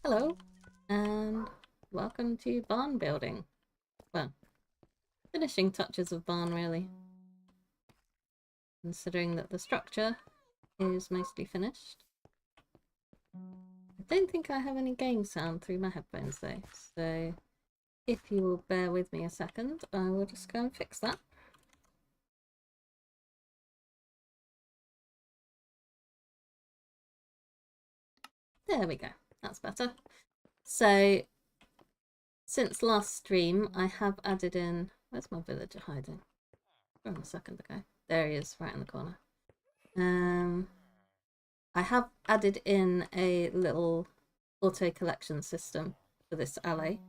Hello, and welcome to barn building. Well, finishing touches of barn, really. Considering that the structure is mostly finished. I don't think I have any game sound through my headphones though, so if you will bear with me a second, I will just go and fix that. There we go, that's better. So, since last stream, I have added in... Where's my villager hiding? From a second ago. There he is, right in the corner. I have added in a little auto collection system for this allay.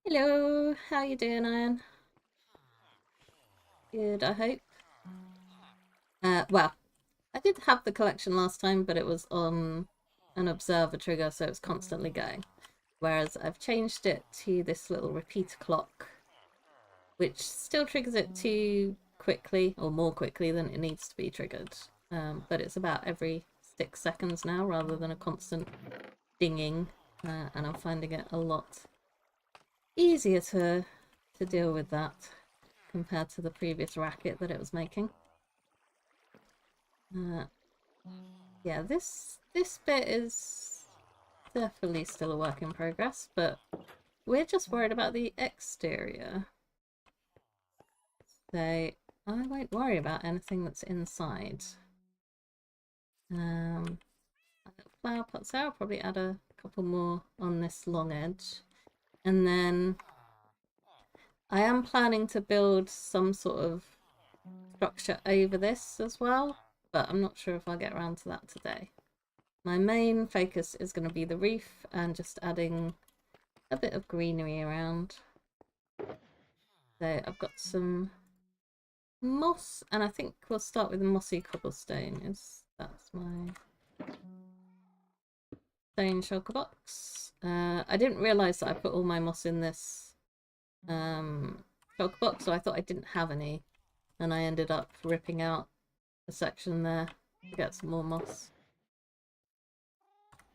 Hello, how you doing, Iron? Good, I hope. Well, I did have the collection last time, but it was on an observer trigger, so it's constantly going. Whereas I've changed it to this little repeater clock, which still triggers it too quickly, or more quickly than it needs to be triggered. But it's about every 6 seconds now, rather than a constant dinging, and I'm finding it a lot easier to deal with that compared to the previous racket that it was making. Yeah, this bit is definitely still a work in progress, but we're just worried about the exterior. So I won't worry about anything that's inside. Flower pots there, I'll probably add a couple more on this long edge. And then I am planning to build some sort of structure over this as well, but I'm not sure if I'll get around to that today. My main focus is going to be the reef and just adding a bit of greenery around. So I've got some moss, and I think we'll start with mossy cobblestone. That's my stone shulker box. I didn't realise that I put all my moss in this shulker box, so I thought I didn't have any, and I ended up ripping out a section there to get some more moss.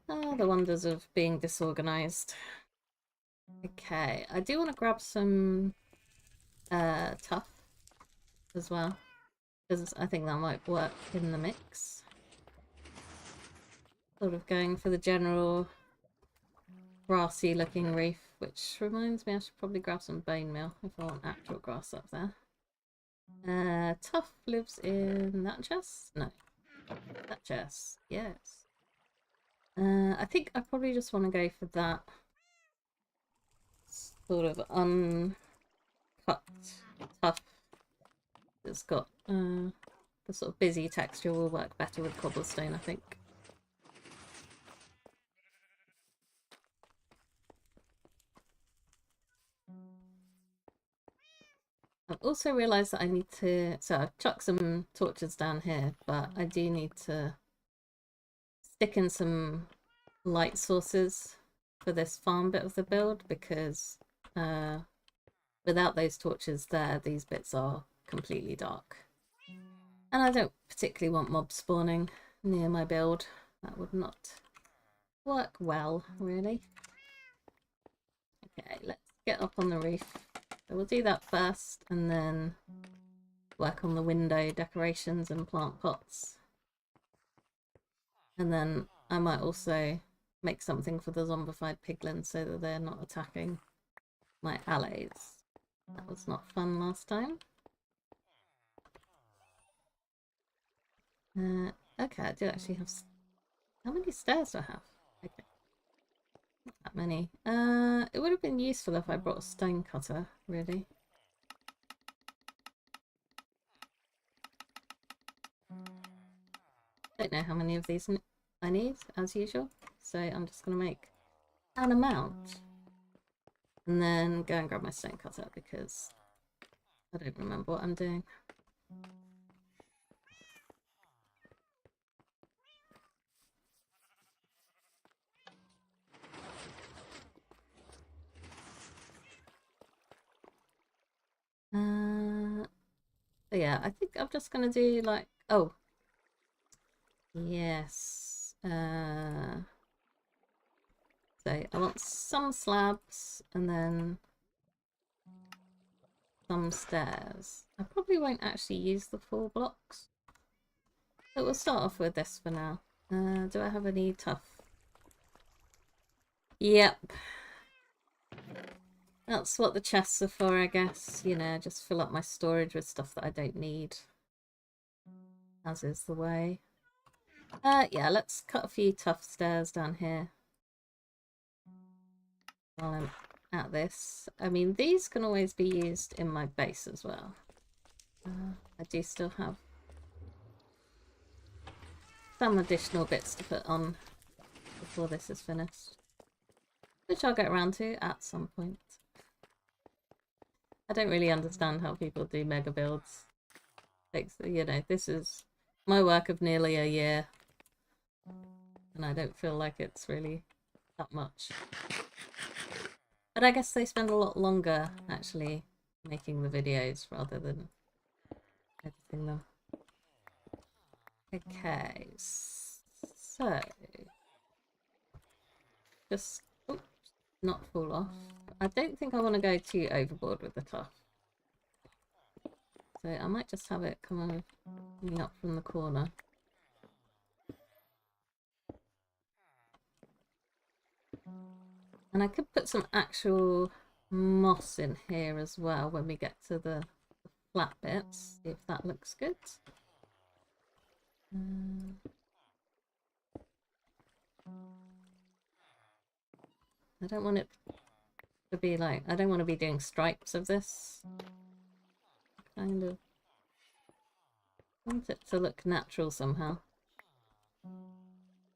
Ah, the wonders of being disorganized. Okay, I do want to grab some tuff as well, because I think that might work in the mix. Sort of going for the general grassy looking reef, which reminds me I should probably grab some bone meal if I want actual grass up there. Tuff lives in that chest? No. That chest, yes. I think I probably just want to go for that sort of uncut tuff. It's got the sort of busy texture will work better with cobblestone, I think. I've also realised that I need to... So I've chucked some torches down here, but I do need to stick in some light sources for this farm bit of the build, because without those torches there, these bits are completely dark. And I don't particularly want mobs spawning near my build. That would not work well, really. Okay, let's get up on the roof. So we'll do that first, and then work on the window decorations and plant pots. And then I might also make something for the zombified piglins so that they're not attacking my allays. That was not fun last time. Okay, I do actually have... How many stairs do I have? Okay. Not that many. It would have been useful if I brought a stone cutter, really. Don't know how many of these I need, as usual. So I'm just going to make an amount. And then go and grab my stone cutter, because I don't remember what I'm doing. Yeah, I think I'm just gonna do like... Oh, yes. So I want some slabs and then some stairs. I probably won't actually use the 4 blocks. But we'll start off with this for now. Do I have any tough? Yep. That's what the chests are for, I guess. You know, just fill up my storage with stuff that I don't need. As is the way. Yeah, let's cut a few tough stairs down here. While I'm at this. I mean, these can always be used in my base as well. I do still have some additional bits to put on before this is finished. Which I'll get around to at some point. I don't really understand how people do mega builds. Like, you know, this is my work of nearly a year. And I don't feel like it's really that much. But I guess they spend a lot longer, actually, making the videos rather than editing them. Okay, so... Just, oops, not fall off. I don't think I want to go too overboard with the tough. So I might just have it coming up from the corner. And I could put some actual moss in here as well when we get to the flat bits, see if that looks good. I don't want it to be like, I don't want to be doing stripes of this. Kind of want it to look natural somehow.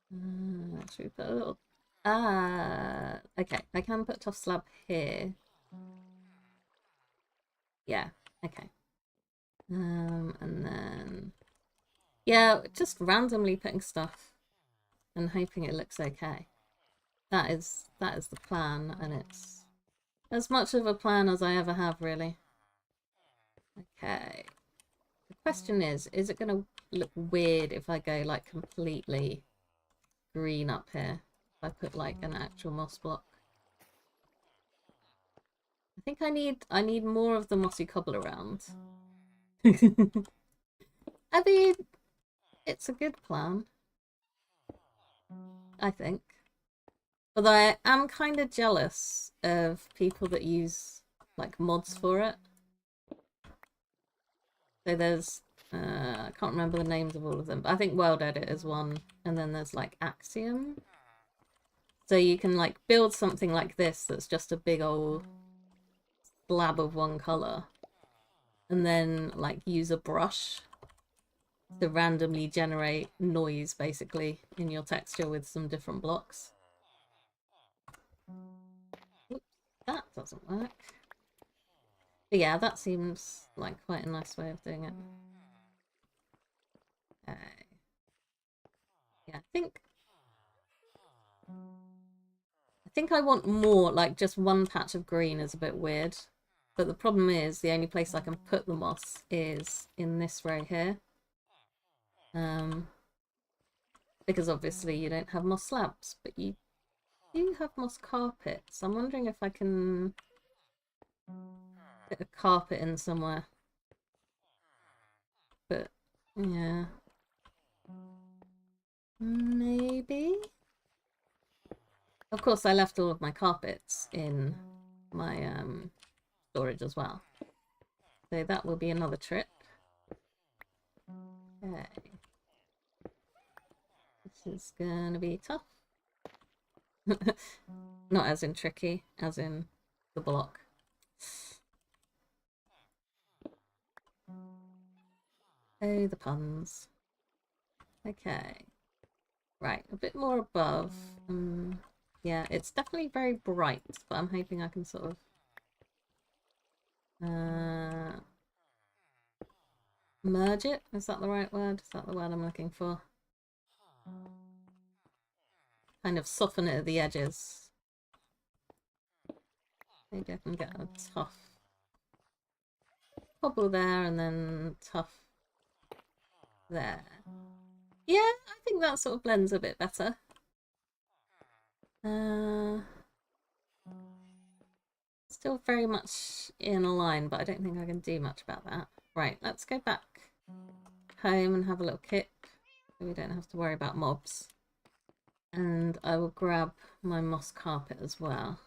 Should we put a little... okay, I can put tough slab here. Yeah, okay. And then... Yeah, just randomly putting stuff and hoping it looks okay. That is the plan, and it's as much of a plan as I ever have, really. Okay. The question is it going to look weird if I go, like, completely green up here? If I put, like, an actual moss block? I think I need more of the mossy cobble around. I mean, it's a good plan. I think. Although I am kind of jealous of people that use, like, mods for it. So there's, I can't remember the names of all of them, but I think World Edit is one, and then there's, like, Axiom. So you can, like, build something like this that's just a big old slab of one colour, and then, like, use a brush to randomly generate noise, basically, in your texture with some different blocks. Oops, that doesn't work. But yeah, that seems like quite a nice way of doing it. Okay. Yeah, I think I want more, like just one patch of green is a bit weird. But the problem is the only place I can put the moss is in this row here. Because obviously you don't have moss slabs, but you do have moss carpets. I'm wondering if I can put a carpet in somewhere. But yeah. Maybe? Of course, I left all of my carpets in my storage as well. So that will be another trip. Okay. This is gonna be tough. Not as in tricky, as in the block. Oh, the puns. Okay. Right, a bit more above. Yeah, it's definitely very bright, but I'm hoping I can sort of merge it. Is that the right word? Is that the word I'm looking for? Kind of soften it at the edges. Maybe I can get a tough cobble there and then tough there. Yeah, I think that sort of blends a bit better. Still very much in a line, but I don't think I can do much about that. Right, let's go back home and have a little kip so we don't have to worry about mobs. And I will grab my moss carpet as well.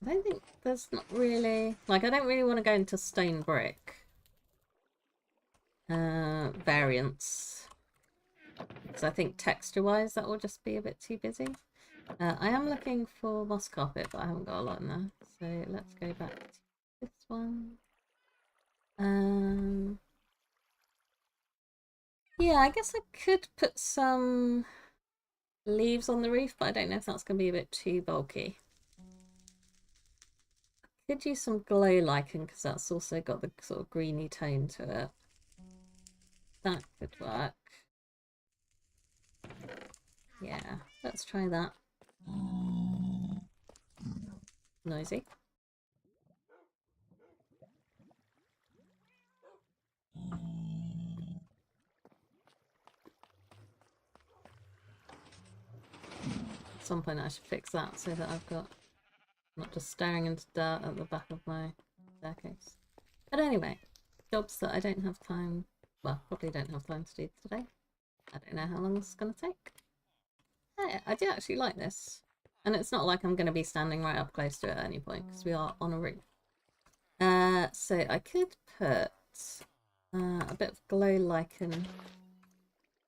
I don't think there's not really... Like, I don't really want to go into stone brick variants. Because I think texture-wise that will just be a bit too busy. I am looking for moss carpet, but I haven't got a lot in there. So let's go back to this one. Yeah, I guess I could put some leaves on the roof, but I don't know if that's going to be a bit too bulky. Could use some glow lichen because that's also got the sort of greeny tone to it. That could work. Yeah, let's try that. Noisy. At some point I should fix that so that I've got not just staring into dirt at the back of my staircase. But anyway, jobs that I don't have time, well, probably don't have time to do today. I don't know how long this is going to take. Hey, I do actually like this. And it's not like I'm going to be standing right up close to it at any point because we are on a roof. So I could put a bit of glow lichen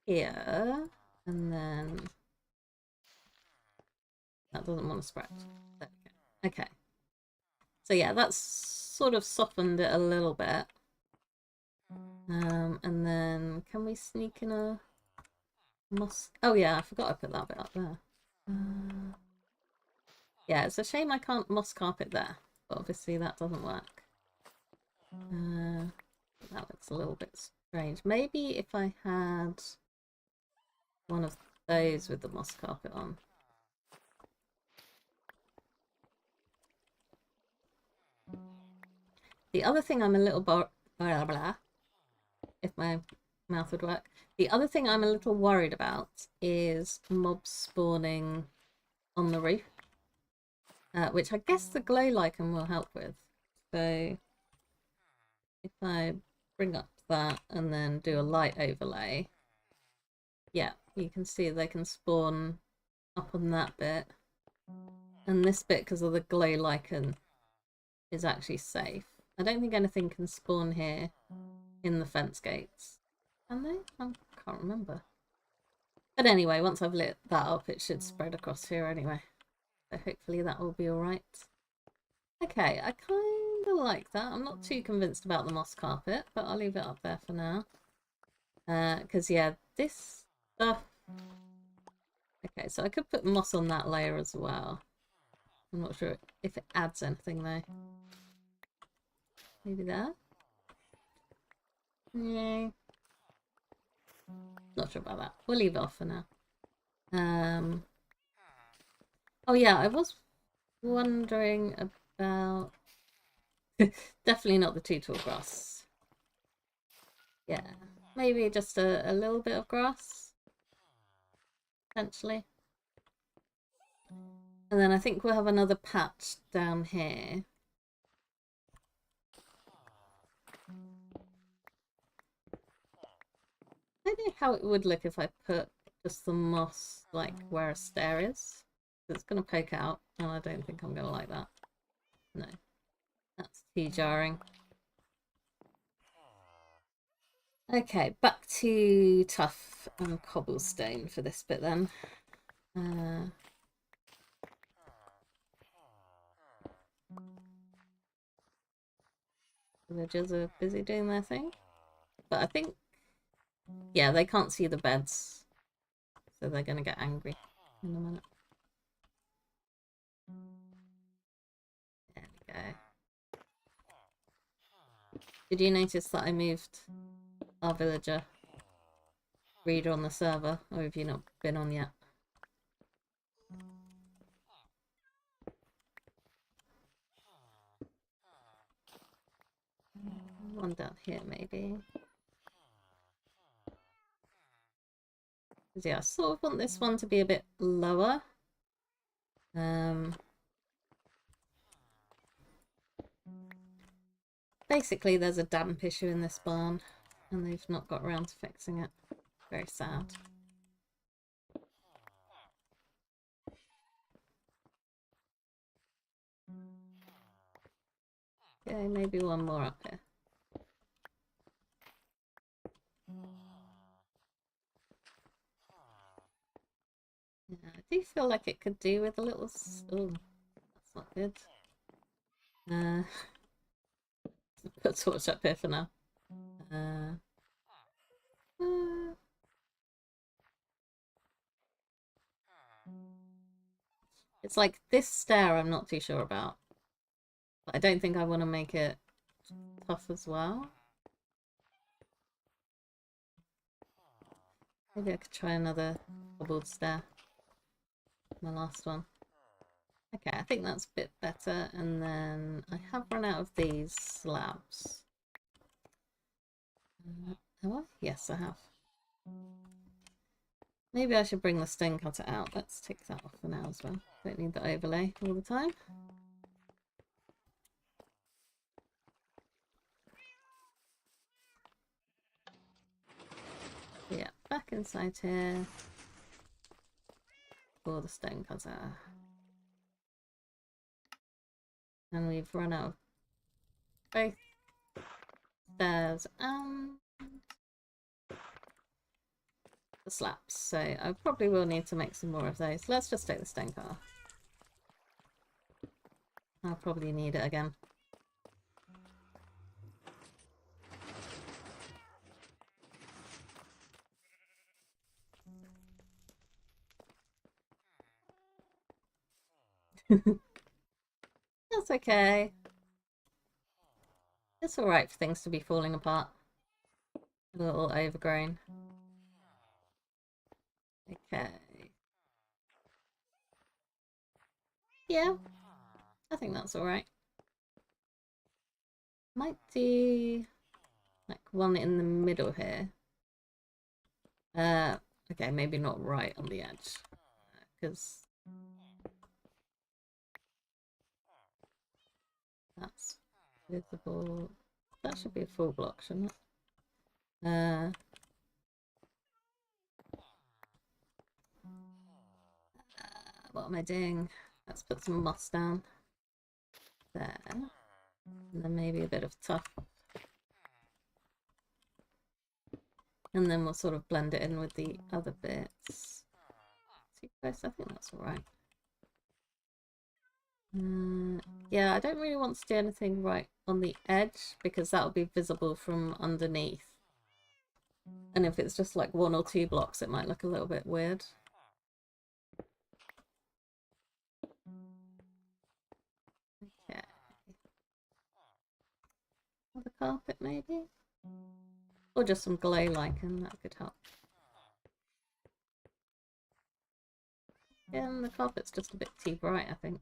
here, and then that doesn't want to spread. There we go. Okay. So yeah, that's sort of softened it a little bit. And then can we sneak in a moss? Oh yeah, I forgot I put that bit up there. Yeah, it's a shame I can't moss carpet there, but obviously that doesn't work. That looks a little bit strange. Maybe if I had one of those with the moss carpet on. The other thing I'm a little blah, blah, if my mouth would work. The other thing I'm a little worried about is mobs spawning on the roof, which I guess the glow lichen will help with. So if I bring up that and then do a light overlay, yeah, you can see they can spawn up on that bit. And this bit, because of the glow lichen, is actually safe. I don't think anything can spawn here in the fence gates. Can they? I can't remember. But anyway, once I've lit that up, it should spread across here anyway. So hopefully that will be alright. Okay, I kind of like that. I'm not too convinced about the moss carpet, but I'll leave it up there for now. Because, yeah, this stuff... Okay, so I could put moss on that layer as well. I'm not sure if it adds anything, though. Maybe there? Yeah. Not sure about that. We'll leave it off for now. Oh yeah, I was wondering about... Definitely not the too tall grass. Yeah, maybe just a little bit of grass. Potentially. And then I think we'll have another patch down here. I don't know how it would look if I put just the moss like where a stair is. It's going to poke out, and I don't think I'm going to like that. No, that's too jarring. Okay, back to tuff and cobblestone for this bit then. Villagers are busy doing their thing. But I think, yeah, they can't see the beds. So they're going to get angry in a minute. There we go. Did you notice that I moved our villager reader on the server? Or have you not been on yet? One down here, maybe. Yeah, I sort of want this one to be a bit lower. Basically, there's a damp issue in this barn, and they've not got around to fixing it. Very sad. Okay, maybe one more up here. Yeah, I do feel like it could do with a little... Oh, that's not good. Put torch up here for now. It's like this stair I'm not too sure about. But I don't think I want to make it tough as well. Maybe I could try another cobbled stair. My last one. Okay, I think that's a bit better. And then I have run out of these slabs. Have I? Yes, I have. Maybe I should bring the stone cutter out. Let's take that off for now as well. Don't need the overlay all the time. Yeah, back inside here. For the stone cutter. And we've run out of both stairs and the slabs. So I probably will need to make some more of those. Let's just take the stone cutter. I'll probably need it again. That's okay. It's alright for things to be falling apart. A little overgrown. Okay. Yeah, I think that's alright. Might do like one in the middle here. Okay, maybe not right on the edge. Because that's visible. That should be a full block, shouldn't it? What am I doing? Let's put some moss down there. And then maybe a bit of tuff. And then we'll sort of blend it in with the other bits. Too close? I think that's alright. Yeah, I don't really want to do anything right on the edge because that'll be visible from underneath. And if it's just like 1 or 2 blocks, it might look a little bit weird. Okay. Another carpet maybe? Or just some glow lichen, that could help. Yeah, and the carpet's just a bit too bright, I think.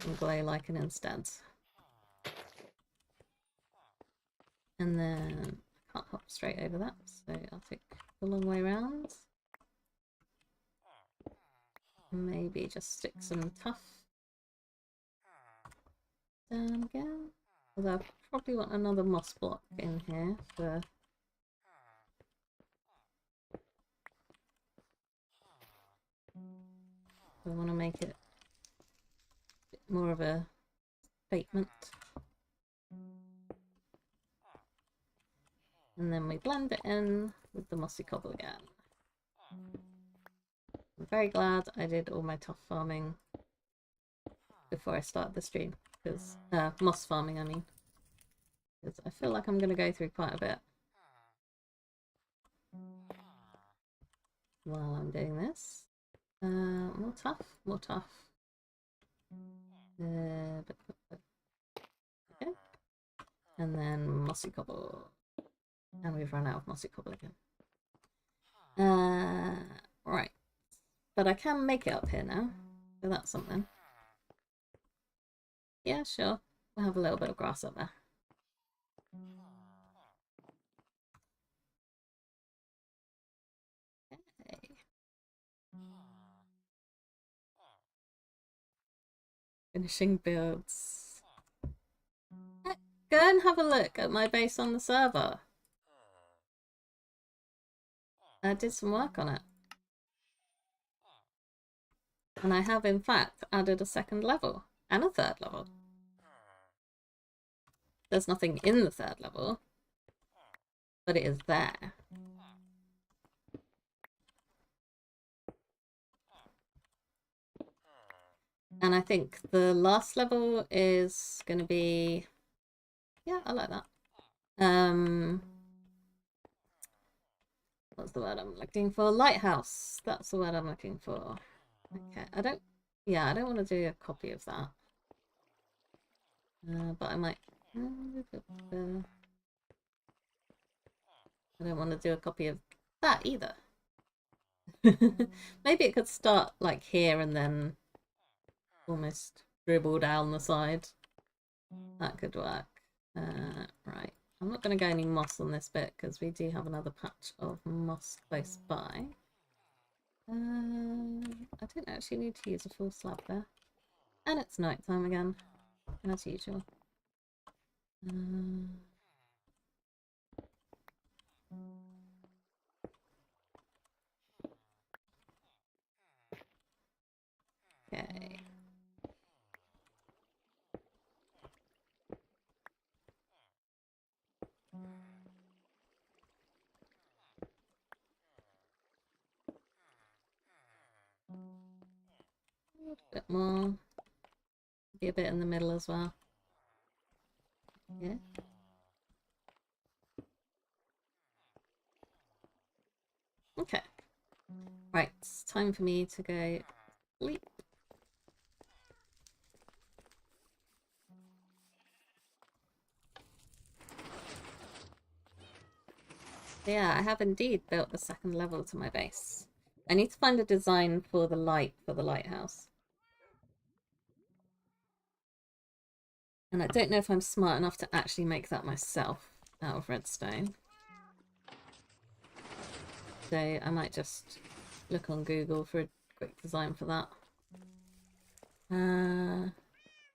And glow lichen instead. And then I can't hop straight over that, so I'll take the long way around. Maybe just stick some tuff down again. Although I probably want another moss block in here for... I want to make it a bit more of a statement. And then we blend it in with the mossy cobble again. I'm very glad I did all my tuff farming before I start the stream. Because, moss farming I mean. Because I feel like I'm going to go through quite a bit while I'm doing this. More tuff, more tuff. Okay. And then mossy cobble. And we've run out of mossy cobble again. Right. But I can make it up here now. So that's something. Yeah, sure. We'll have a little bit of grass up there. Finishing builds. Go and have a look at my base on the server. I did some work on it. And I have in fact added a second level and a third level. There's nothing in the third level, but it is there. And I think the last level is going to be, yeah, I like that. What's the word I'm looking for? Lighthouse. That's the word I'm looking for. Okay, I don't want to do a copy of that. But I might. I don't want to do a copy of that either. Maybe it could start like here and then almost dribble down the side. That could work. Right. I'm not going to go any moss on this bit because we do have another patch of moss close by. I don't actually need to use a full slab there. And it's night time again, as usual. Okay. A bit more. Be a bit in the middle as well. Yeah. Okay. Right, it's time for me to go sleep. Yeah, I have indeed built the second level to my base. I need to find a design for the light for the lighthouse. And I don't know if I'm smart enough to actually make that myself out of redstone. So I might just look on Google for a quick design for that.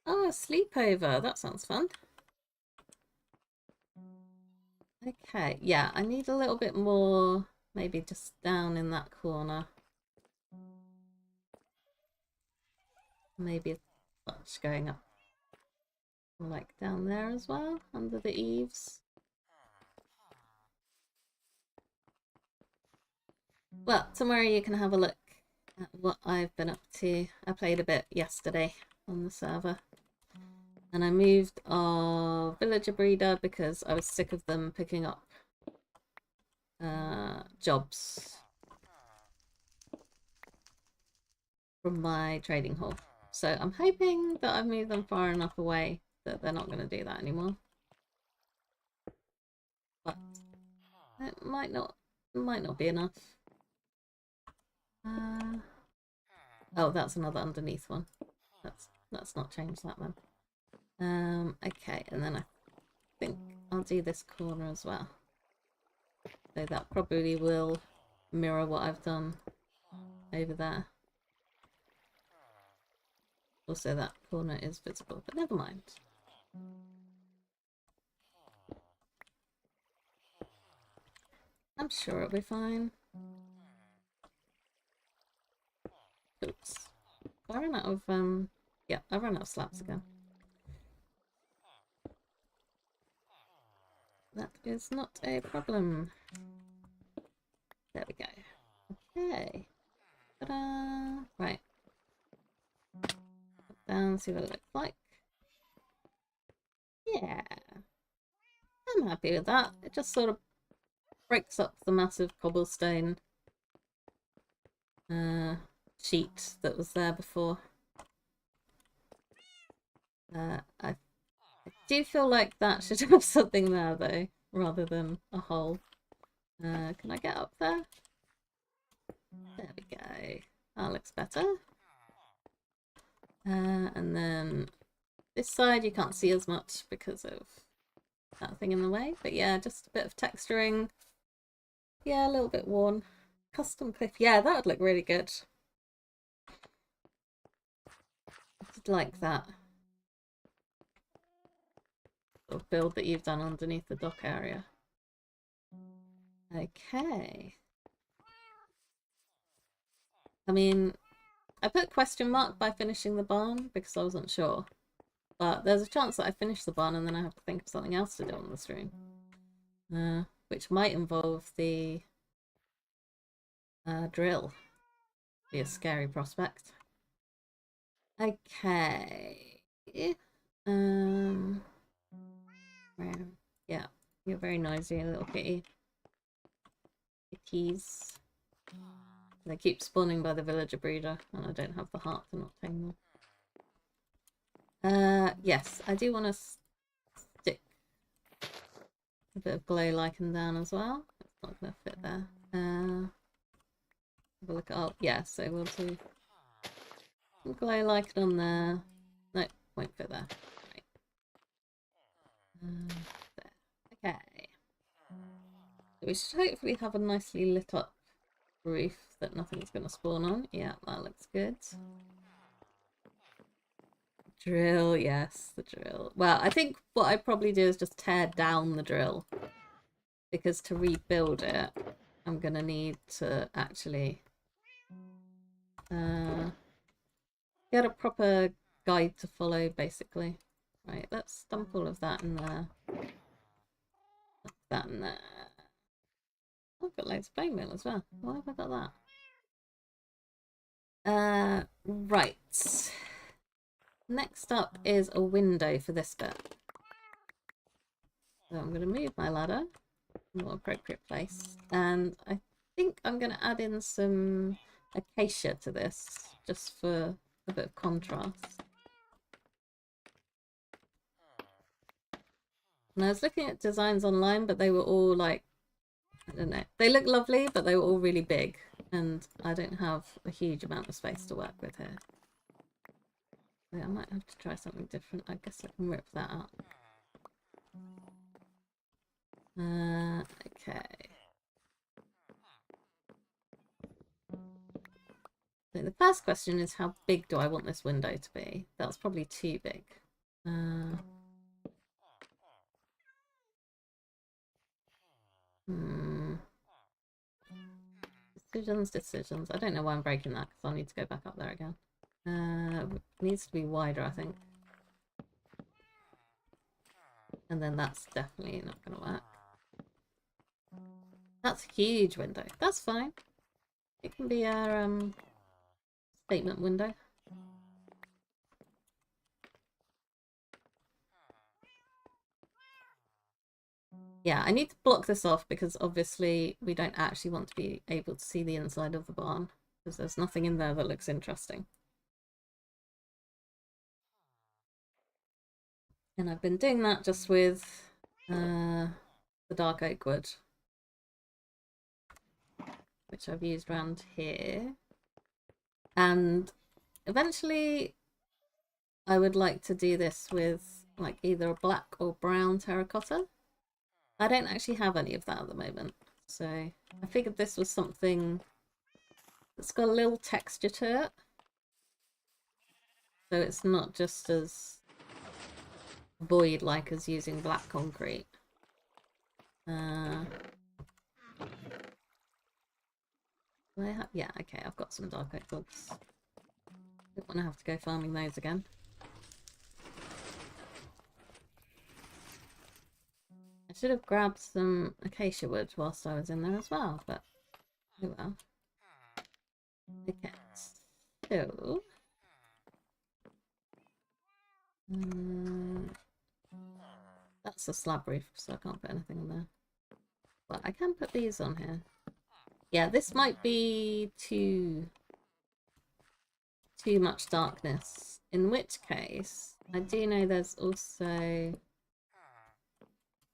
Oh, a sleepover. That sounds fun. Okay, yeah, I need a little bit more, maybe just down in that corner. Maybe a touch going up, like down there as well, under the eaves. Well, tomorrow you can have a look at what I've been up to. I played a bit yesterday on the server. And I moved our villager breeder because I was sick of them picking up jobs from my trading hall. So I'm hoping that I've moved them far enough away that they're not going to do that anymore. But it might not be enough. Oh, that's another underneath one. Let's not change that then. Okay, and then I think I'll do this corner as well. So that probably will mirror what I've done over there. Also, that corner is visible, but never mind. I'm sure it'll be fine. Oops. I ran out of, yeah, I ran out of slabs again. That is not a problem. There we go. Okay. Ta-da! Right. Put down, see what it looks like. Yeah. I'm happy with that. It just sort of breaks up the massive cobblestone sheet that was there before. I do feel like that should have something there though, rather than a hole. Can I get up there? There we go. That looks better. And then this side you can't see as much because of that thing in the way. But yeah, just a bit of texturing. Yeah, a little bit worn. Custom cliff. Yeah, that would look really good. did like that sort of build that you've done underneath the dock area. Okay. I mean, I put question mark by finishing the barn because I wasn't sure. But there's a chance that I finish the barn and then I have to think of something else to do on the stream. Which might involve the drill. Be a scary prospect. Okay. Yeah, you're very noisy, little kitty. Kitties. They keep spawning by the villager breeder, and I don't have the heart to not tame them. Yes, I do want to stick a bit of glow lichen down as well. It's not going to fit there. Have a look at, oh, yeah, so we'll do some glow lichen on there. No, won't fit there. Right. There. Okay. We should hopefully have a nicely lit up roof that nothing's going to spawn on. Yeah, that looks good. Drill, yes, the drill. Well, I think what I'd probably do is just tear down the drill. Because to rebuild it, I'm going to need to actually get a proper guide to follow, basically. Right, let's dump all of that in there. Put that in there. I've got loads of bone meal as well. Why have I got that? Right. Next up is a window for this bit. So I'm going to move my ladder in a more appropriate place. And I think I'm going to add in some acacia to this, just for a bit of contrast. And I was looking at designs online, but they were all like, I don't know. They look lovely, but they were all really big. And I don't have a huge amount of space to work with here. So I might have to try something different. I guess I can rip that out. Okay. So the first question is, how big do I want this window to be? That's probably too big. Decisions. I don't know why I'm breaking that because I'll need to go back up there again. It needs to be wider, I think. And then that's definitely not going to work. That's a huge window. That's fine. It can be our statement window. Yeah, I need to block this off because obviously we don't actually want to be able to see the inside of the barn because there's nothing in there that looks interesting. And I've been doing that just with the dark oak wood, which I've used around here. And eventually I would like to do this with like either a black or brown terracotta. I don't actually have any of that at the moment, so I figured this was something that's got a little texture to it, so it's not just as void-like as using black concrete. Yeah, okay, I've got some dark oak woods. Don't want to have to go farming those again. I should have grabbed some acacia wood whilst I was in there as well, but oh well. Okay, so that's a slab roof, so I can't put anything on there. But I can put these on here. Yeah, this might be too much darkness. In which case, I do know there's also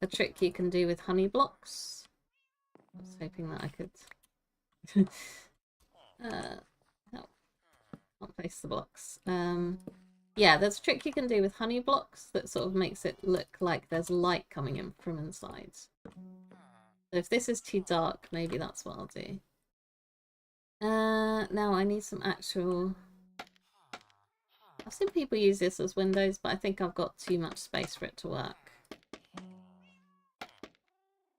a trick you can do with honey blocks. I was hoping that I could no, can't place the blocks. Yeah, there's a trick you can do with honey blocks that sort of makes it look like there's light coming in from inside. So if this is too dark, maybe that's what I'll do. Now I need some actual I've seen people use this as windows, but I think I've got too much space for it to work.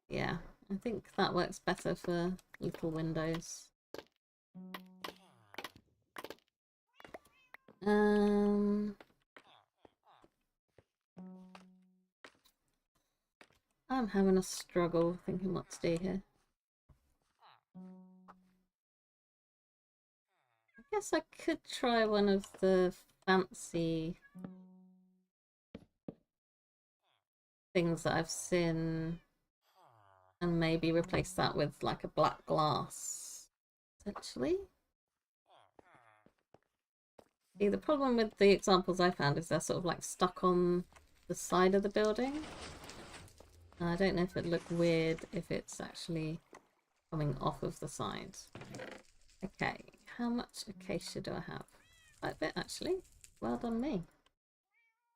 Yeah, I think that works better for little windows. I'm having a struggle thinking what to do here. I guess I could try one of the fancy things that I've seen and maybe replace that with like a black glass, essentially. See, the problem with the examples I found is they're sort of like stuck on the side of the building. And I don't know if it'd look weird if it's actually coming off of the side. Okay, how much acacia do I have? Quite a bit, actually. Well done me.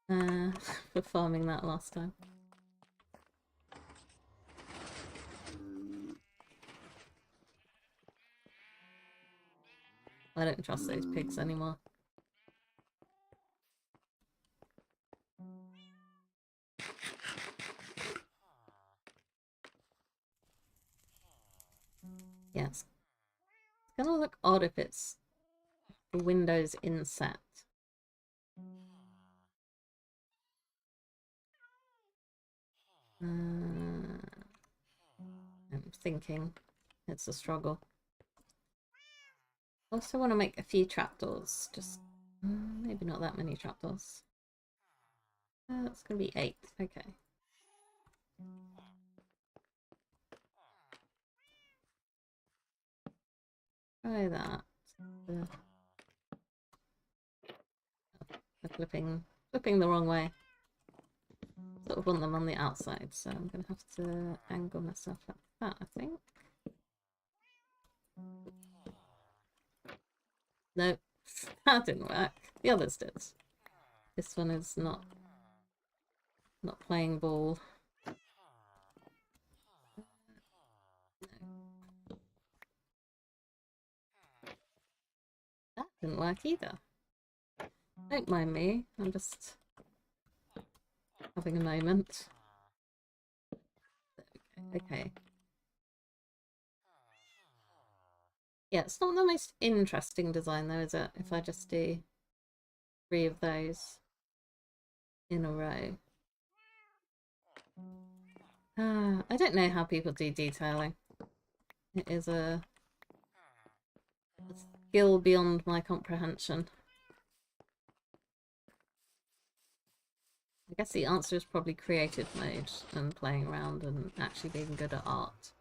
For farming that last time. I don't trust those pigs anymore. Yeah, it's gonna look odd if it's the windows inset. I'm thinking it's a struggle. I also want to make a few trapdoors, just maybe not that many trapdoors. It's gonna be 8, okay. Try that. They're flipping the wrong way. Sort of want them on the outside, so I'm gonna have to angle myself like that, I think. No, that didn't work. The others did. This one is not playing ball. That didn't work either. Don't mind me, I'm just having a moment. Okay. Yeah, it's not the most interesting design though, is it? If I just do 3 of those in a row. I don't know how people do detailing. It is a skill beyond my comprehension. I guess the answer is probably creative mode and playing around and actually being good at art.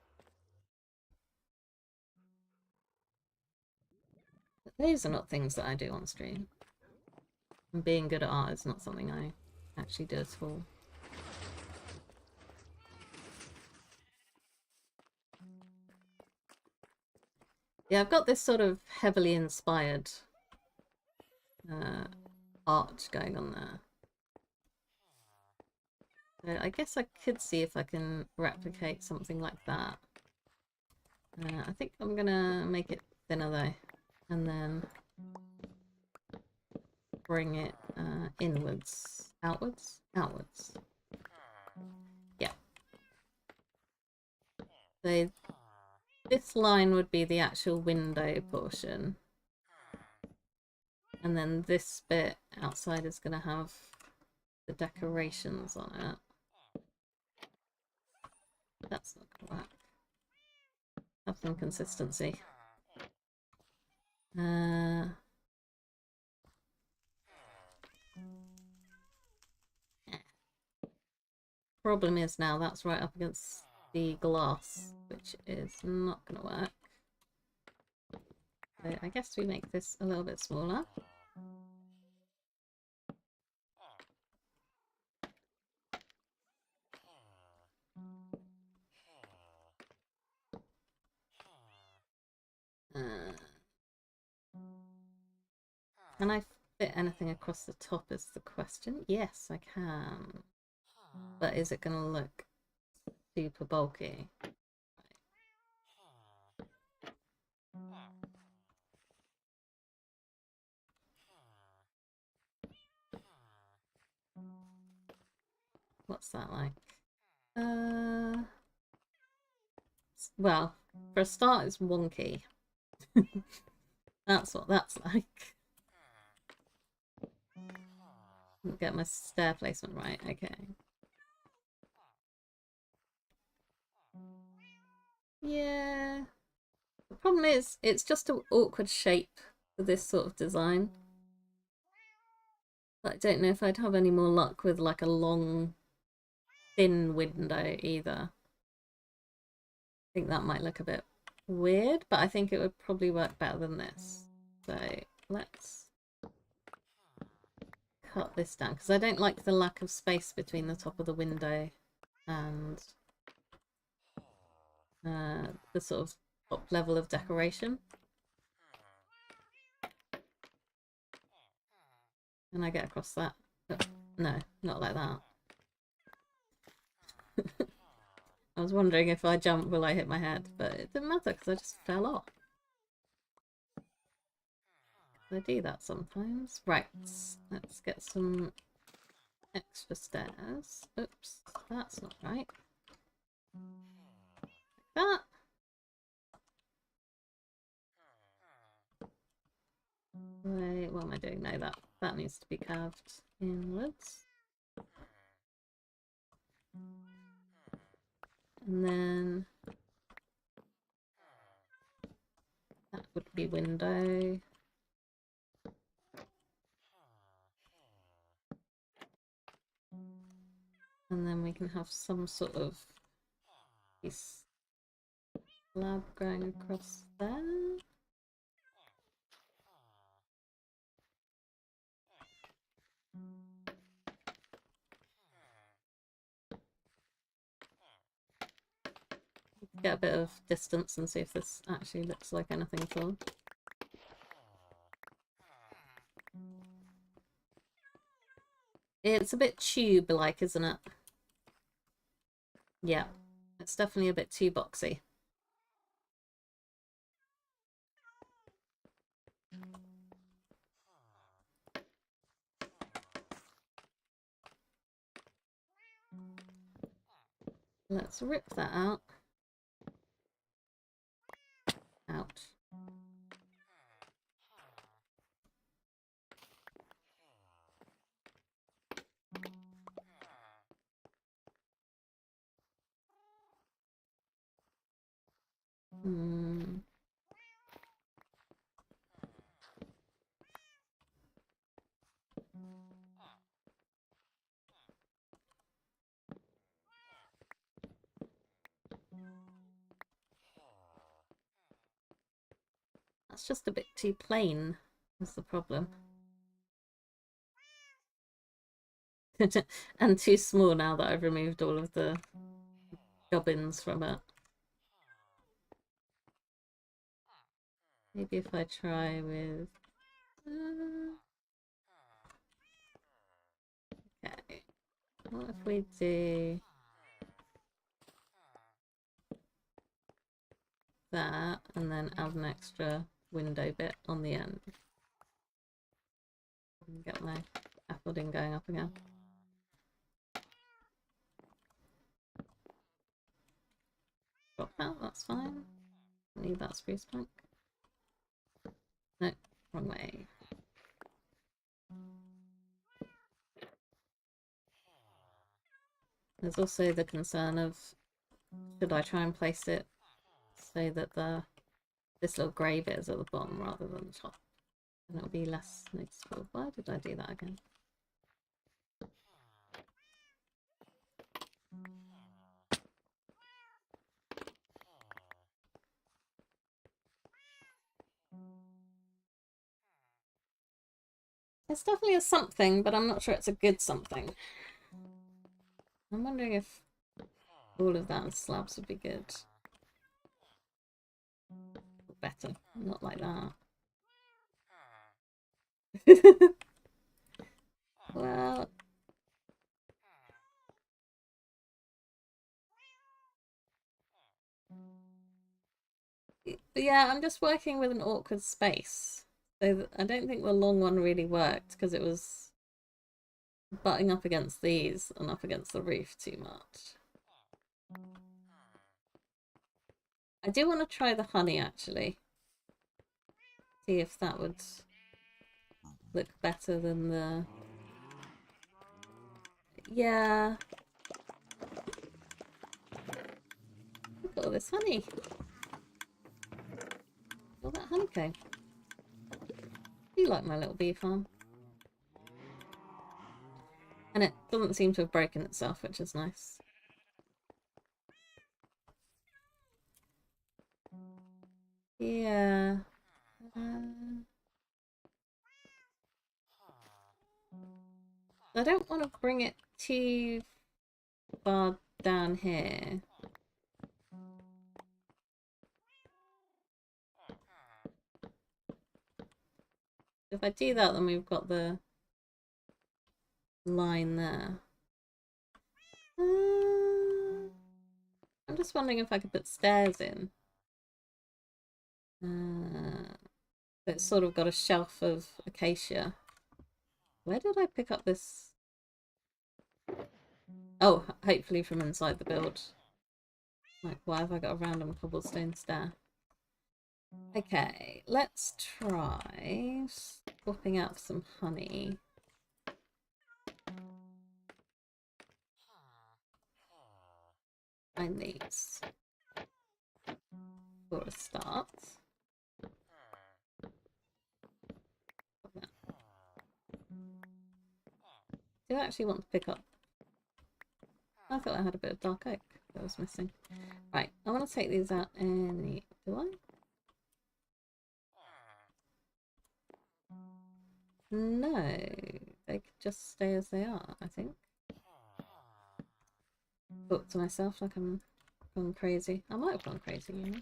But those are not things that I do on stream. And being good at art is not something I actually do at all. Yeah, I've got this sort of heavily inspired art going on there. So I guess I could see if I can replicate something like that. I think I'm gonna make it thinner though, and then bring it inwards, outwards. Yeah. So this line would be the actual window portion. And then this bit outside is going to have the decorations on it. That's not going to work. Have some consistency. Problem is now that's right up against the glass, which is not going to work. So I guess we make this a little bit smaller. Can I fit anything across the top is the question. Yes, I can. But is it going to look super bulky? What's that like? Well, for a start, it's wonky. That's what that's like. Get my stair placement right. Okay. Yeah. The problem is, it's just an awkward shape for this sort of design. I don't know if I'd have any more luck with like a long, thin window either. I think that might look a bit weird, but I think it would probably work better than this. So let's cut this down because I don't like the lack of space between the top of the window and the sort of top level of decoration. Can I get across that? Oh, no, not like that. I was wondering if I jump, will I hit my head? But it didn't matter because I just fell off. I do that sometimes. Right, let's get some extra stairs. Oops, that's not right. Like that. Wait, what am I doing? No, that needs to be carved inwards. And then that would be window. And then we can have some sort of slab going across there. Get a bit of distance and see if this actually looks like anything at all. It's a bit tube-like, isn't it? Yeah, it's definitely a bit too boxy. Let's rip that out. Out. That's just a bit too plain, is the problem. And too small now that I've removed all of the gubbins from it. Maybe if I try with... okay. What if we do that and then add an extra window bit on the end? Get my scaffolding going up again. Drop that, that's fine. Need that spruce plank. No, wrong way. There's also the concern of, should I try and place it so that this little grey bit is at the bottom rather than the top? And it'll be less noticeable. Why did I do that again? It's definitely a something, but I'm not sure it's a good something. I'm wondering if all of that in slabs would be good. Or better, not like that. Well... yeah, I'm just working with an awkward space. So I don't think the long one really worked because it was butting up against these and up against the roof too much. I do want to try the honey actually. See if that would look better than the... Yeah. Look at all this honey. All that honeycomb. I do like my little bee farm. And it doesn't seem to have broken itself, which is nice. Yeah. I don't want to bring it too far down here. If I do that, then we've got the line there. I'm just wondering if I could put stairs in. It's sort of got a shelf of acacia. Where did I pick up this? Oh, hopefully from inside the build. Like, why have I got a random cobblestone stair? Okay, let's try swapping out some honey. Find these for a start. Do I actually want to pick up? I thought I had a bit of dark oak that was missing. Right, I want to take these out any... Do I? No, they could just stay as they are, I think. Thought to myself like I'm gone crazy. I might have gone crazy, you know.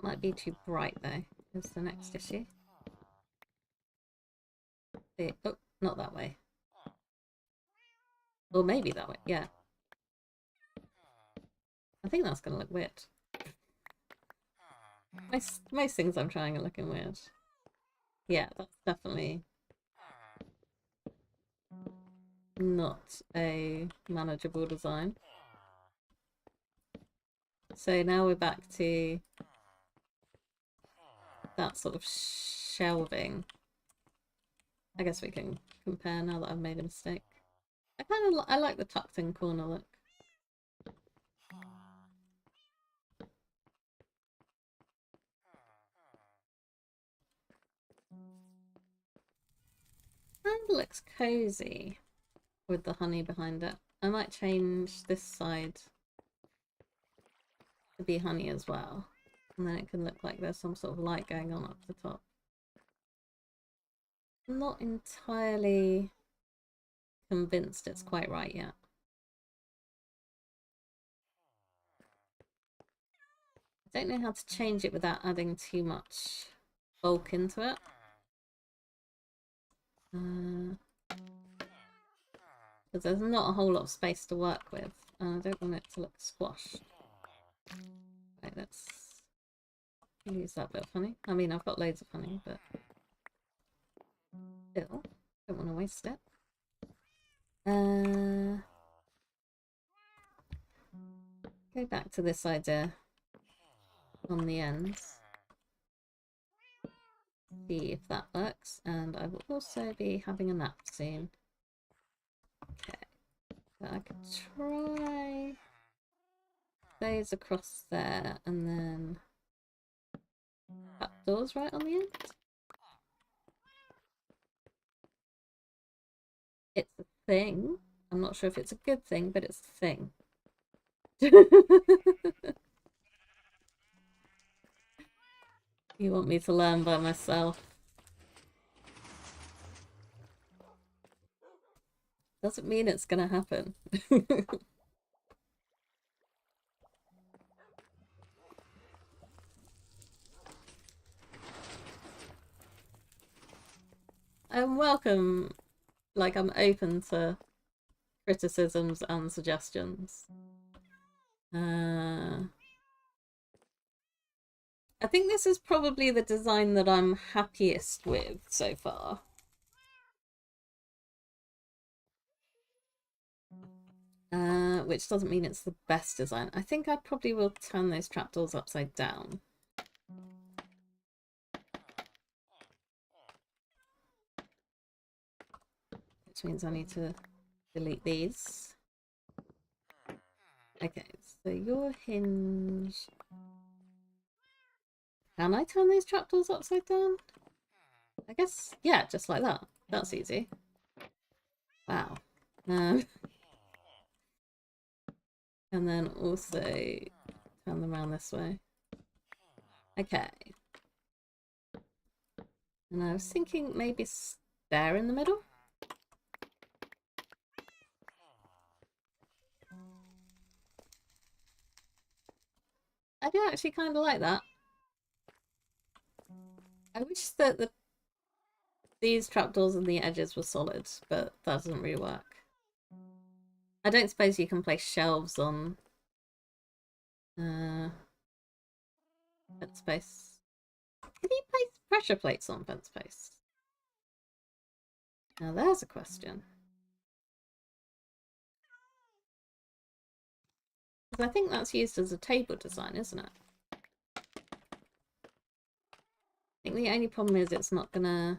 Might be too bright though, is the next issue. Oh, not that way. Or maybe that way, yeah. I think that's gonna look weird. Most things I'm trying are looking weird. Yeah, that's definitely not a manageable design. So now we're back to that sort of shelving. I guess we can compare now that I've made a mistake. I like the tucked in corner look. And it looks cozy with the honey behind it. I might change this side to be honey as well. And then it can look like there's some sort of light going on up the top. I'm not entirely convinced it's quite right yet. I don't know how to change it without adding too much bulk into it. Because there's not a whole lot of space to work with, and I don't want it to look squashed. Right, let's use that bit of honey. I mean, I've got loads of honey, but still, don't want to waste it. Go back to this idea on the ends. See if that works, and I will also be having a nap soon. Okay, so I could try those across there, and then doors right on the end. It's a thing. I'm not sure if it's a good thing, but it's a thing. You want me to learn by myself? Doesn't mean it's gonna happen. I'm welcome. Like, I'm open to criticisms and suggestions. I think this is probably the design that I'm happiest with so far. Which doesn't mean it's the best design. I think I probably will turn those trapdoors upside down. Which means I need to delete these. Okay, so your hinge... Can I turn those trapdoors upside down? I guess, yeah, just like that. That's easy. Wow. And then also turn them around this way. Okay. And I was thinking maybe stair in the middle. I do actually kind of like that. I wish that these trapdoors and the edges were solid, but that doesn't really work. I don't suppose you can place shelves on vent space. Can you place pressure plates on vent space? Now there's a question. Because I think that's used as a table design, isn't it? I think the only problem is it's not gonna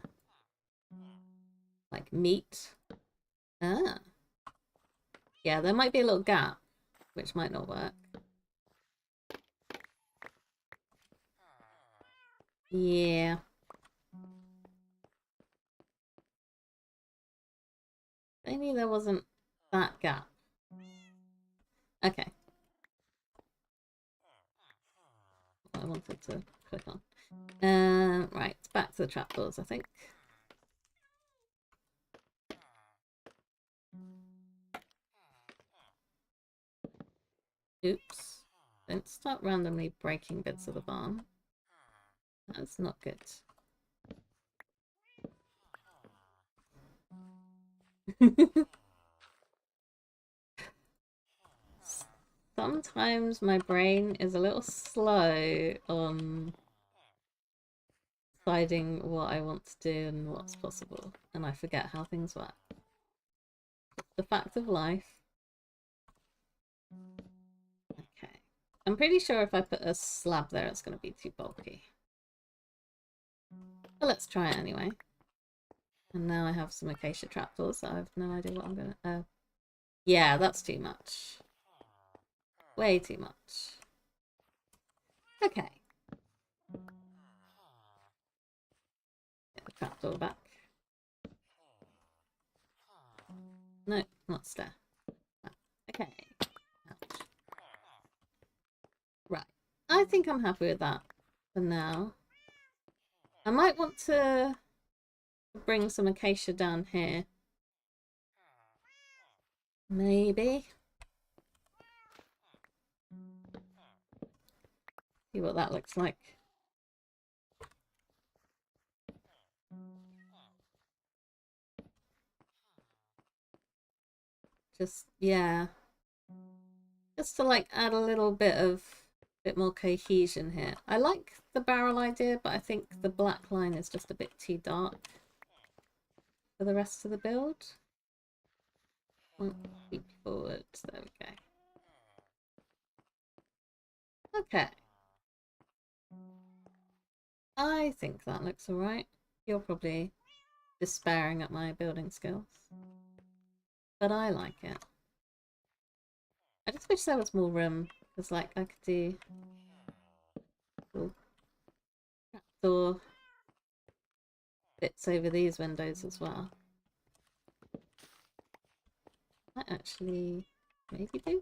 like meet. Ah. Yeah, there might be a little gap, which might not work. Yeah. Maybe there wasn't that gap. Okay. I wanted to click on. Right, back to the trapdoors, I think. Oops. Don't start randomly breaking bits of the barn. That's not good. Sometimes my brain is a little slow on deciding what I want to do and what's possible, and I forget how things work. It's the fact of life. Okay. I'm pretty sure if I put a slab there, it's going to be too bulky. But let's try it anyway. And now I have some acacia trapdoors that I have no idea what I'm going to... yeah, that's too much. Way too much. Okay. Get the trapdoor back. No, not stair. Okay. Ouch. Right. I think I'm happy with that for now. I might want to bring some acacia down here. Maybe. See what that looks like. Just, yeah. Just to like add a little bit more cohesion here. I like the barrel idea, but I think the black line is just a bit too dark for the rest of the build. Keep forward. There we go. Okay. I think that looks alright. You're probably despairing at my building skills. But I like it. I just wish there was more room, because like I could do trapdoor bits over these windows as well. I actually maybe do.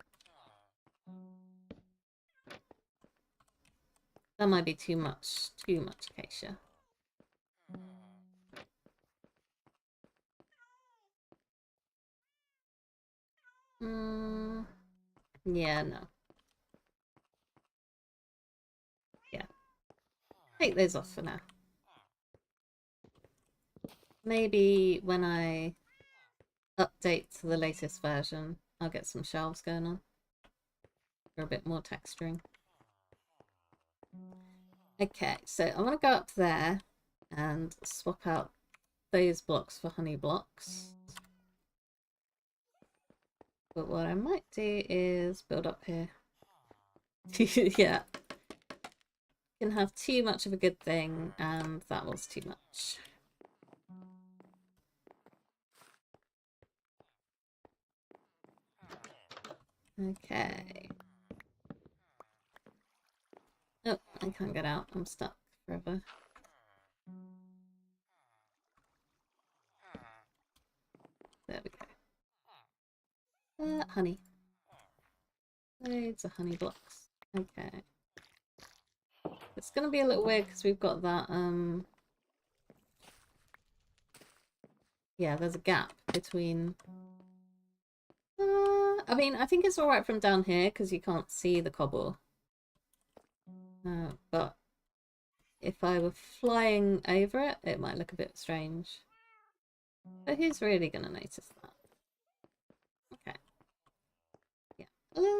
That might be too much acacia. Yeah, no. Yeah. Take those off for now. Maybe when I update to the latest version, I'll get some shelves going on for a bit more texturing. Okay, so I'm gonna go up there and swap out those blocks for honey blocks. But what I might do is build up here. Yeah. Can have too much of a good thing, and that was too much. Okay. Oh, I can't get out. I'm stuck forever. There we go. Honey. Loads of honey blocks. Okay. It's gonna be a little weird because we've got that, yeah, there's a gap between... I mean, I think it's alright from down here because you can't see the cobble. But if I were flying over it, it might look a bit strange. But who's really going to notice that? Okay. Yeah.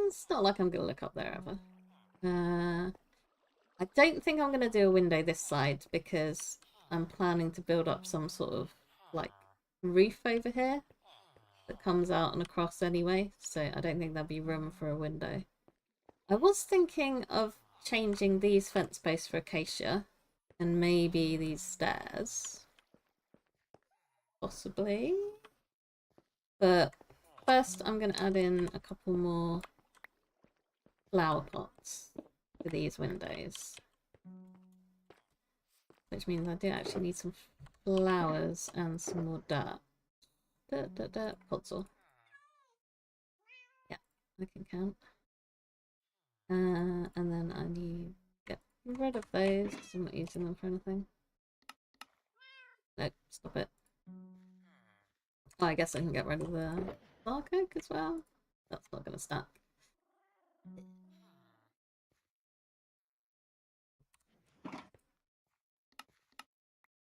It's not like I'm going to look up there ever. I don't think I'm going to do a window this side because I'm planning to build up some sort of, like, roof over here that comes out and across anyway. So I don't think there'll be room for a window. I was thinking of changing these fence posts for acacia and maybe these stairs. Possibly. But first I'm going to add in a couple more flower pots for these windows. Which means I do actually need some flowers and some more dirt. Dirt, pots all. Yeah, I can count. And then I need to get rid of those because I'm not using them for anything. No, stop it. Oh, I guess I can get rid of the dark oak as well. That's not going to stack.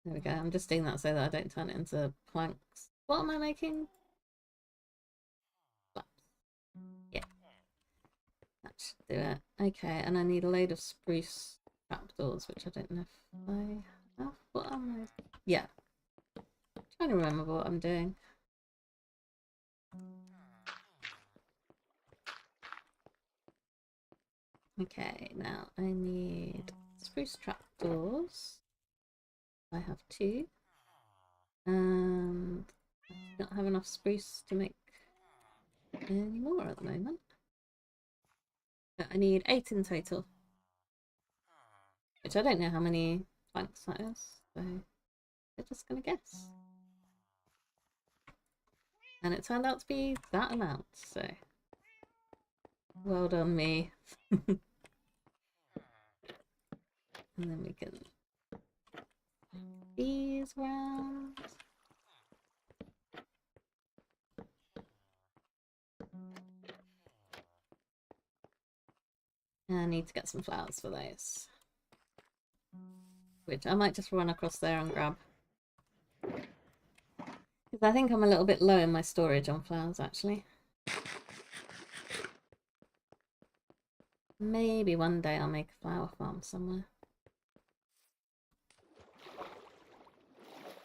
There we go. I'm just doing that so that I don't turn it into planks. What am I making? Flaps. Yeah. That should do it. Okay, and I need a load of spruce trapdoors, which I don't know if I have. What am I? Yeah. I'm trying to remember what I'm doing. Okay, now I need spruce trapdoors. I have 2. And I don't have enough spruce to make any more at the moment. But I need 8 in total. Which I don't know how many planks that is, so we're just gonna guess. And it turned out to be that amount, so well done me. And then we can these round. And I need to get some flowers for those. Which I might just run across there and grab. Because I think I'm a little bit low in my storage on flowers, actually. Maybe one day I'll make a flower farm somewhere.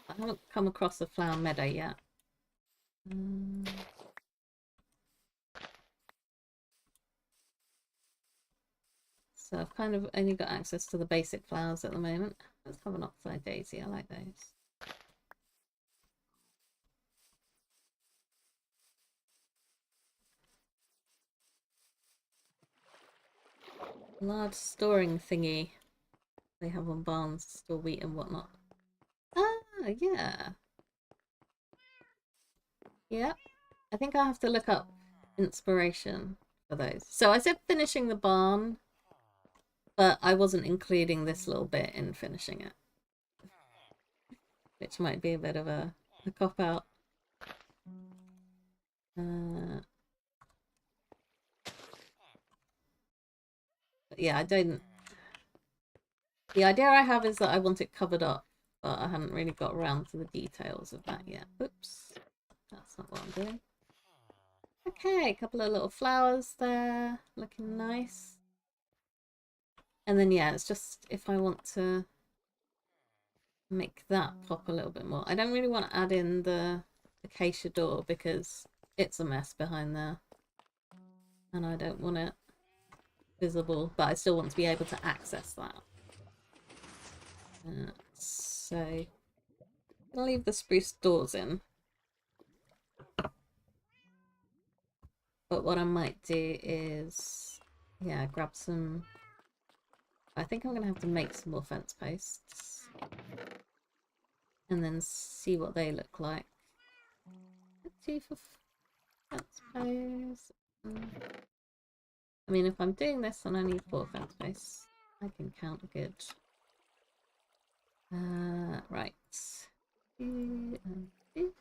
I haven't come across a flower meadow yet. So I've kind of only got access to the basic flowers at the moment. Let's have an oxeye daisy, I like those. Large storing thingy they have on barns to store wheat and whatnot. Ah, yeah. Yeah. I think I have to look up inspiration for those. So I said finishing the barn, but I wasn't including this little bit in finishing it. Which might be a bit of a cop-out. Yeah, I don't... The idea I have is that I want it covered up, but I haven't really got around to the details of that yet. Oops. That's not what I'm doing. Okay, a couple of little flowers there. Looking nice. And then yeah, it's just if I want to make that pop a little bit more. I don't really want to add in the acacia door because it's a mess behind there. And I don't want it visible, but I still want to be able to access that. So I'm gonna leave the spruce doors in. But what I might do is, yeah, grab some. I think I'm gonna have to make some more fence posts and then see what they look like. Two for fence posts. I mean, if I'm doing this and I need 4 fence posts, I can count good. Right. 2 and 2.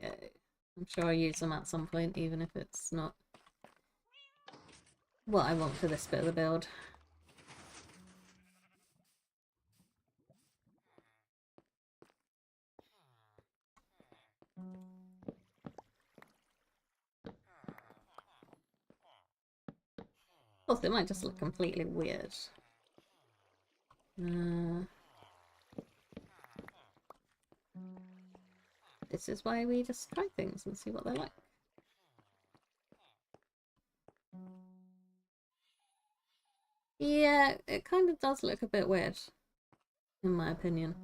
Okay. I'm sure I'll use them at some point, even if it's not what I want for this bit of the build. Also, it might just look completely weird. This is why we just try things and see what they're like. Yeah, it kind of does look a bit weird, in my opinion.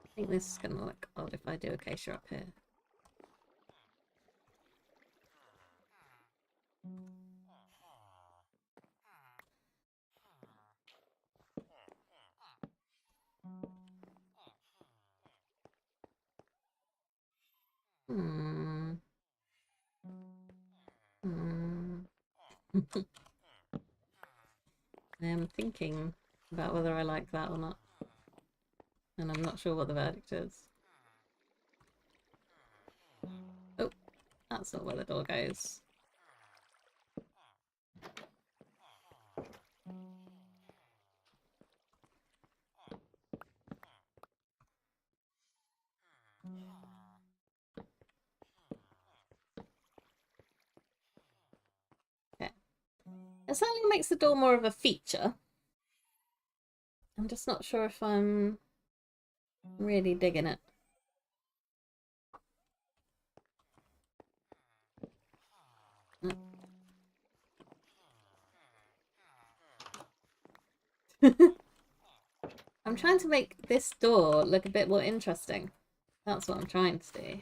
I think this is gonna look odd if I do acacia up here. Hmm. I am thinking about whether I like that or not. And I'm not sure what the verdict is. Oh, that's not where the door goes. Okay. It certainly makes the door more of a feature. I'm just not sure if I'm really digging it. I'm trying to make this door look a bit more interesting. That's what I'm trying to do.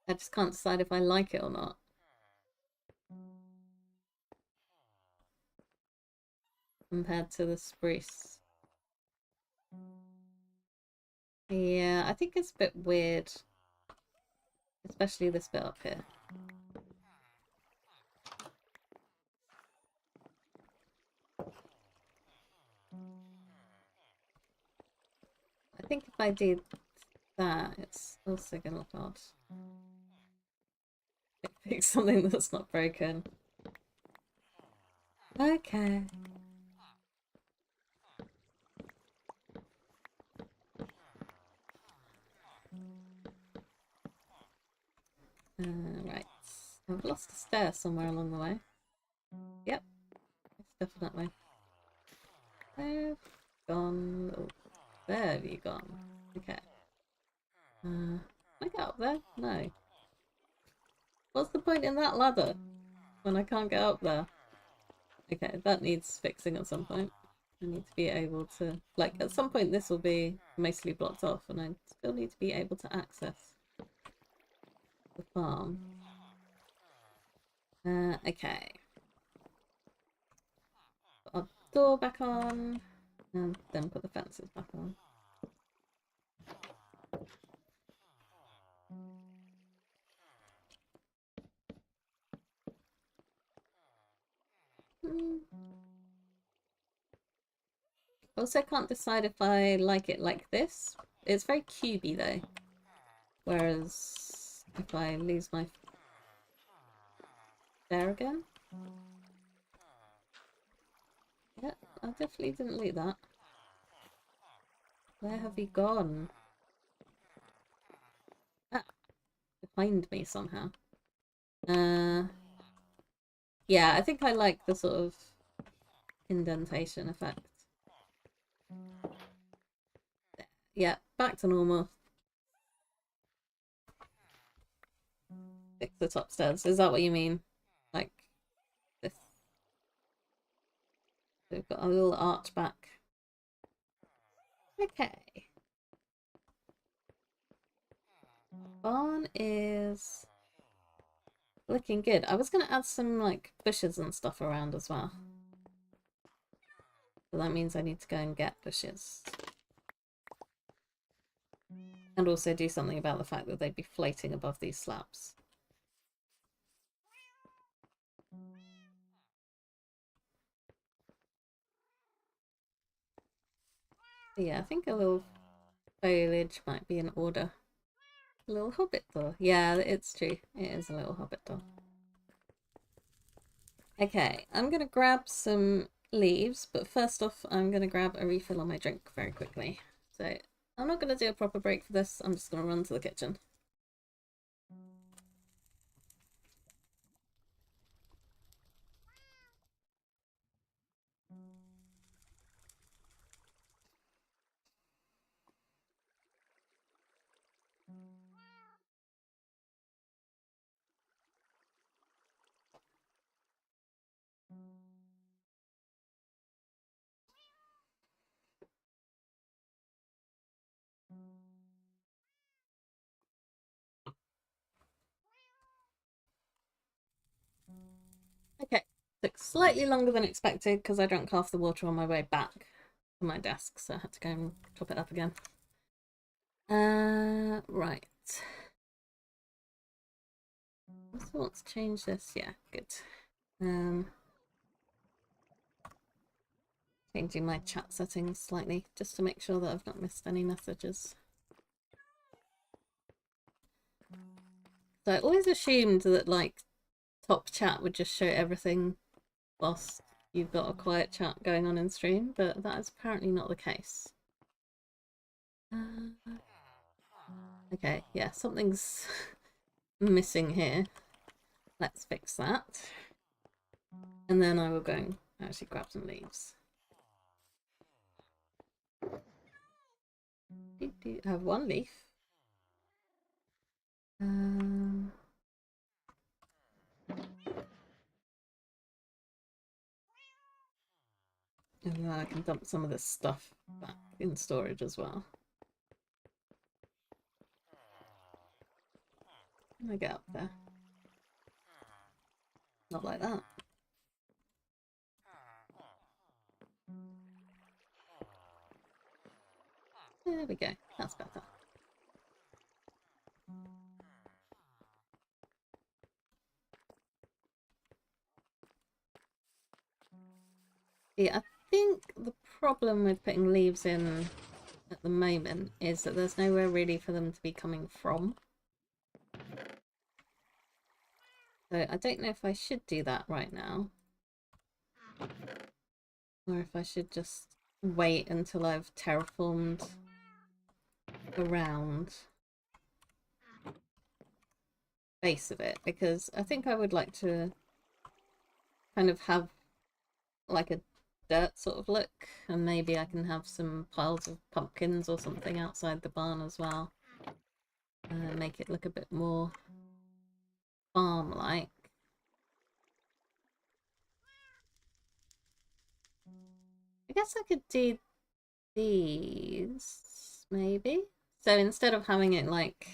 I just can't decide if I like it or not. Compared to the spruce. Yeah, I think it's a bit weird. Especially this bit up here. I think if I do that, it's also going to look odd. Fix something that's not broken. Okay. Right. I've lost a stair somewhere along the way. Yep. It's definitely. I've gone. Oh, there have you gone? Okay. Can I get up there? No. What's the point in that ladder when I can't get up there? Okay, that needs fixing at some point. I need to be able to, like, at some point this will be mostly blocked off and I still need to be able to access the farm. Okay. Put our door back on and then put the fences back on. Also can't decide if I like it like this. It's very cubey though. Whereas if I lose my there again. Yeah, I definitely didn't loot that. Where have you gone? Ah, behind me somehow. Yeah, I think I like the sort of indentation effect. Yeah, back to normal. Fix the top stairs. Is that what you mean? Like this? We've got a little arch back. Okay. Barn is looking good. I was going to add some like bushes and stuff around as well. So that means I need to go and get bushes. And also do something about the fact that they'd be floating above these slabs. But yeah, I think a little foliage might be in order. A little hobbit door. Yeah, it's true. It is a little hobbit door. Okay, I'm going to grab some leaves, but first off, I'm going to grab a refill on my drink very quickly. So I'm not going to do a proper break for this. I'm just going to run to the kitchen. Okay, took slightly longer than expected because I drank half the water on my way back to my desk, so I had to go and top it up again. Right. So let's change this. Yeah, good. Changing my chat settings slightly just to make sure that I've not missed any messages. So I always assumed that like top chat would just show everything whilst you've got a quiet chat going on in stream, but that is apparently not the case. Okay, yeah, something's missing here. Let's fix that. And then I will go and actually grab some leaves. I have one leaf. And then I can dump some of this stuff back in storage as well. I get up there. Not like that. There we go. That's better. Yeah, I think the problem with putting leaves in at the moment is that there's nowhere really for them to be coming from. So I don't know if I should do that right now. Or if I should just wait until I've terraformed around base of it, because I think I would like to kind of have like a dirt sort of look, and maybe I can have some piles of pumpkins or something outside the barn as well. Make it look a bit more farm-like. I guess I could do these, maybe. So instead of having it like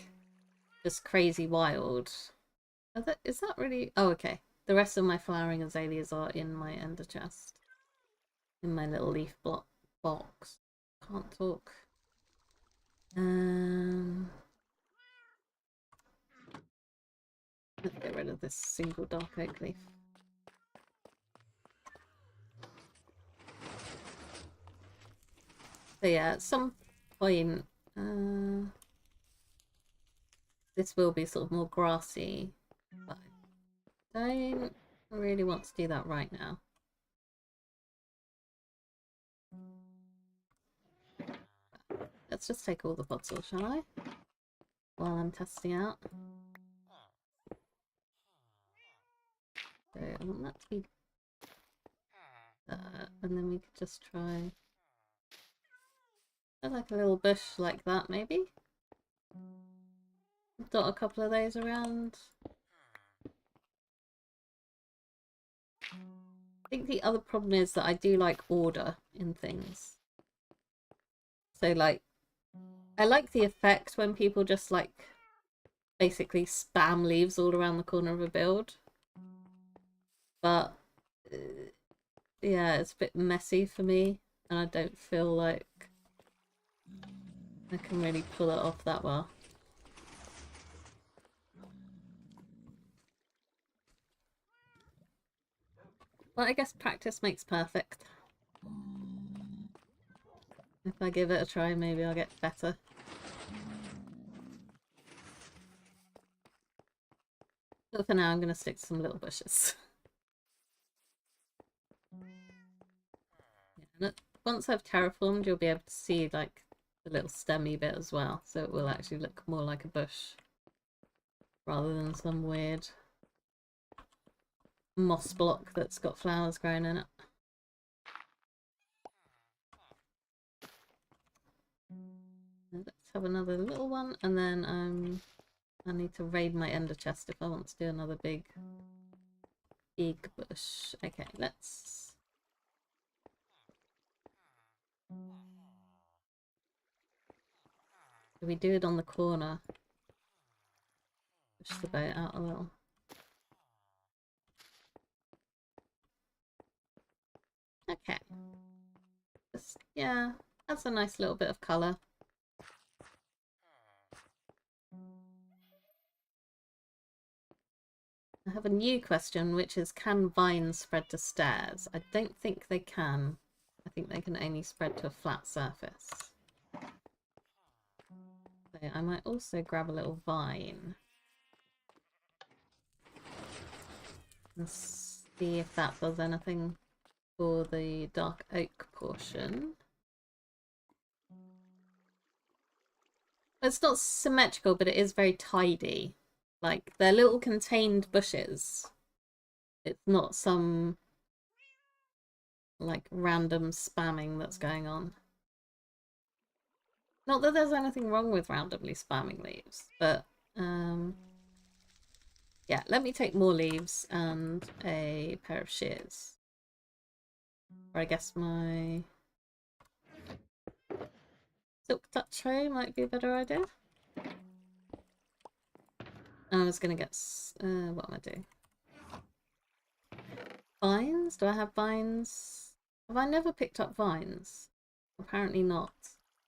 just crazy wild, is that really? Oh, okay. The rest of my flowering azaleas are in my ender chest, in my little leaf block box. Can't talk. Let's get rid of this single dark oak leaf. So yeah, at some point, this will be sort of more grassy, but I don't really want to do that right now. Let's just take all the pods off, shall I? While I'm testing out. So I want that to be that, and then we could just try like a little bush like that, maybe. Dot a couple of those around. I think the other problem is that I do like order in things. So like, I like the effect when people just like basically spam leaves all around the corner of a build. But yeah, it's a bit messy for me, and I don't feel like I can really pull it off that well. Well, I guess practice makes perfect. If I give it a try, maybe I'll get better. But for now, I'm going to stick to some little bushes. Yeah, once I've terraformed, you'll be able to see like the little stemmy bit as well, so it will actually look more like a bush rather than some weird moss block that's got flowers growing in it. Let's have another little one, and then I need to raid my ender chest if I want to do another big bush. Okay, let's... we do it on the corner. Push the boat out a little. Okay. Just, yeah, that's a nice little bit of colour. I have a new question, which is, can vines spread to stairs? I don't think they can. I think they can only spread to a flat surface. So I might also grab a little vine and see if that does anything for the dark oak portion. It's not symmetrical, but it is very tidy. Like, they're little contained bushes. It's not some like random spamming that's going on. Not that there's anything wrong with randomly spamming leaves, but yeah, let me take more leaves and a pair of shears. Or I guess my silk touch tray might be a better idea. I was gonna get what am I doing? Vines? Do I have vines? Have I never picked up vines? Apparently not,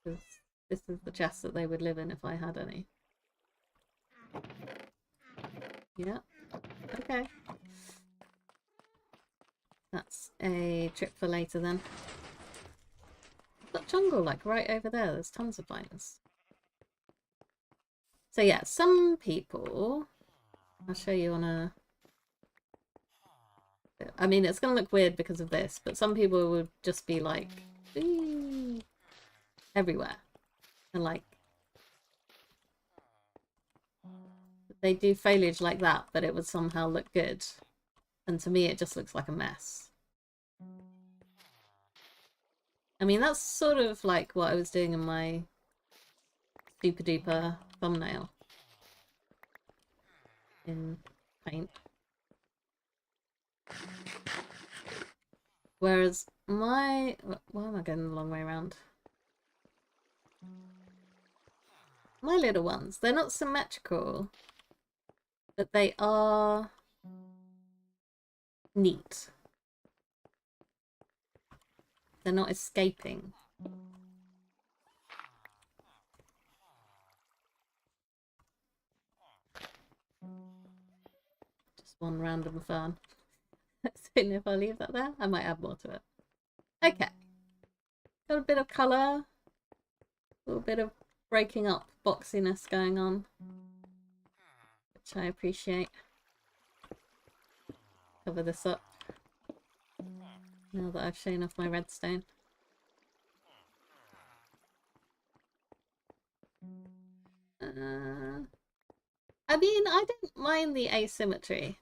because this is the chest that they would live in if I had any. Yeah. Okay. That's a trick for later then. I've got jungle like right over there. There's tons of vines. So yeah, some people... I'll show you on a... I mean, it's going to look weird because of this, but some people would just be like... Eee! Everywhere. And like... they do foliage like that, but it would somehow look good. And to me, it just looks like a mess. I mean, that's sort of like what I was doing in my super duper thumbnail in Paint. Whereas my... why am I going the long way around? My little ones, they're not symmetrical, but they are neat. They're not escaping. Just one random fern. Soon if I leave that there, I might add more to it. Okay. Got a bit of colour. A little bit of breaking up boxiness going on, which I appreciate. Cover this up now that I've shown off my redstone. I mean, I don't mind the asymmetry.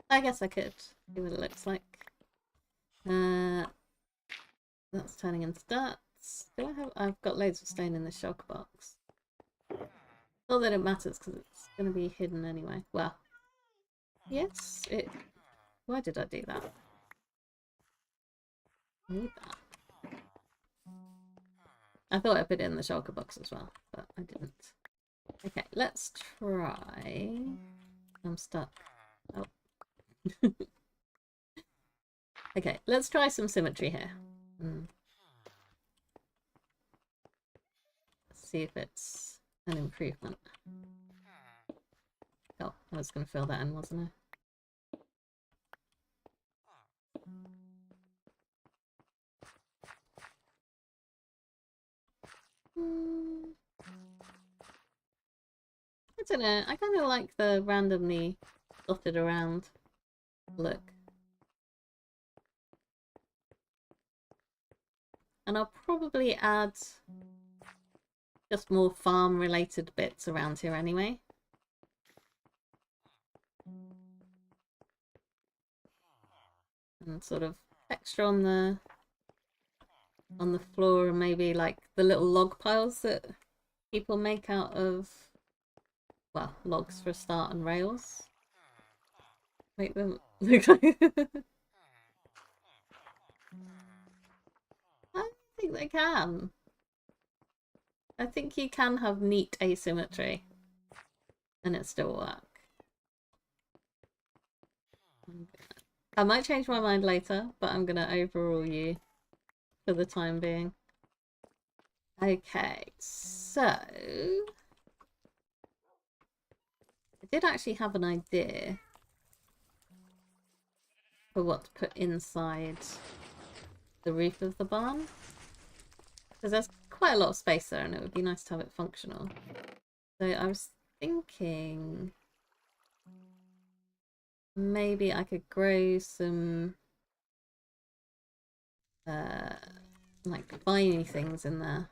I guess I could see what it looks like. That's turning into stats. Do I have? I've got loads of stone in the shulker box. Not that it matters because it's going to be hidden anyway. Well, yes, it. Why did I do that? I need that. I thought I put it in the shulker box as well, but I didn't. Okay, let's try. I'm stuck. Oh. Okay, let's try some symmetry here. Let's see if it's an improvement. Oh, I was going to fill that in, wasn't I? I don't know, I kind of like the randomly dotted around look. And I'll probably add just more farm related bits around here anyway. And sort of texture on the floor, and maybe like the little log piles that people make out of, well, logs for a start and rails. Make them look like I think they can. I think you can have neat asymmetry and it still work. I might change my mind later, but I'm gonna overrule you for the time being. Okay, so I did actually have an idea for what to put inside the roof of the barn, because there's quite a lot of space there and it would be nice to have it functional. So I was thinking maybe I could grow some like viney things in there.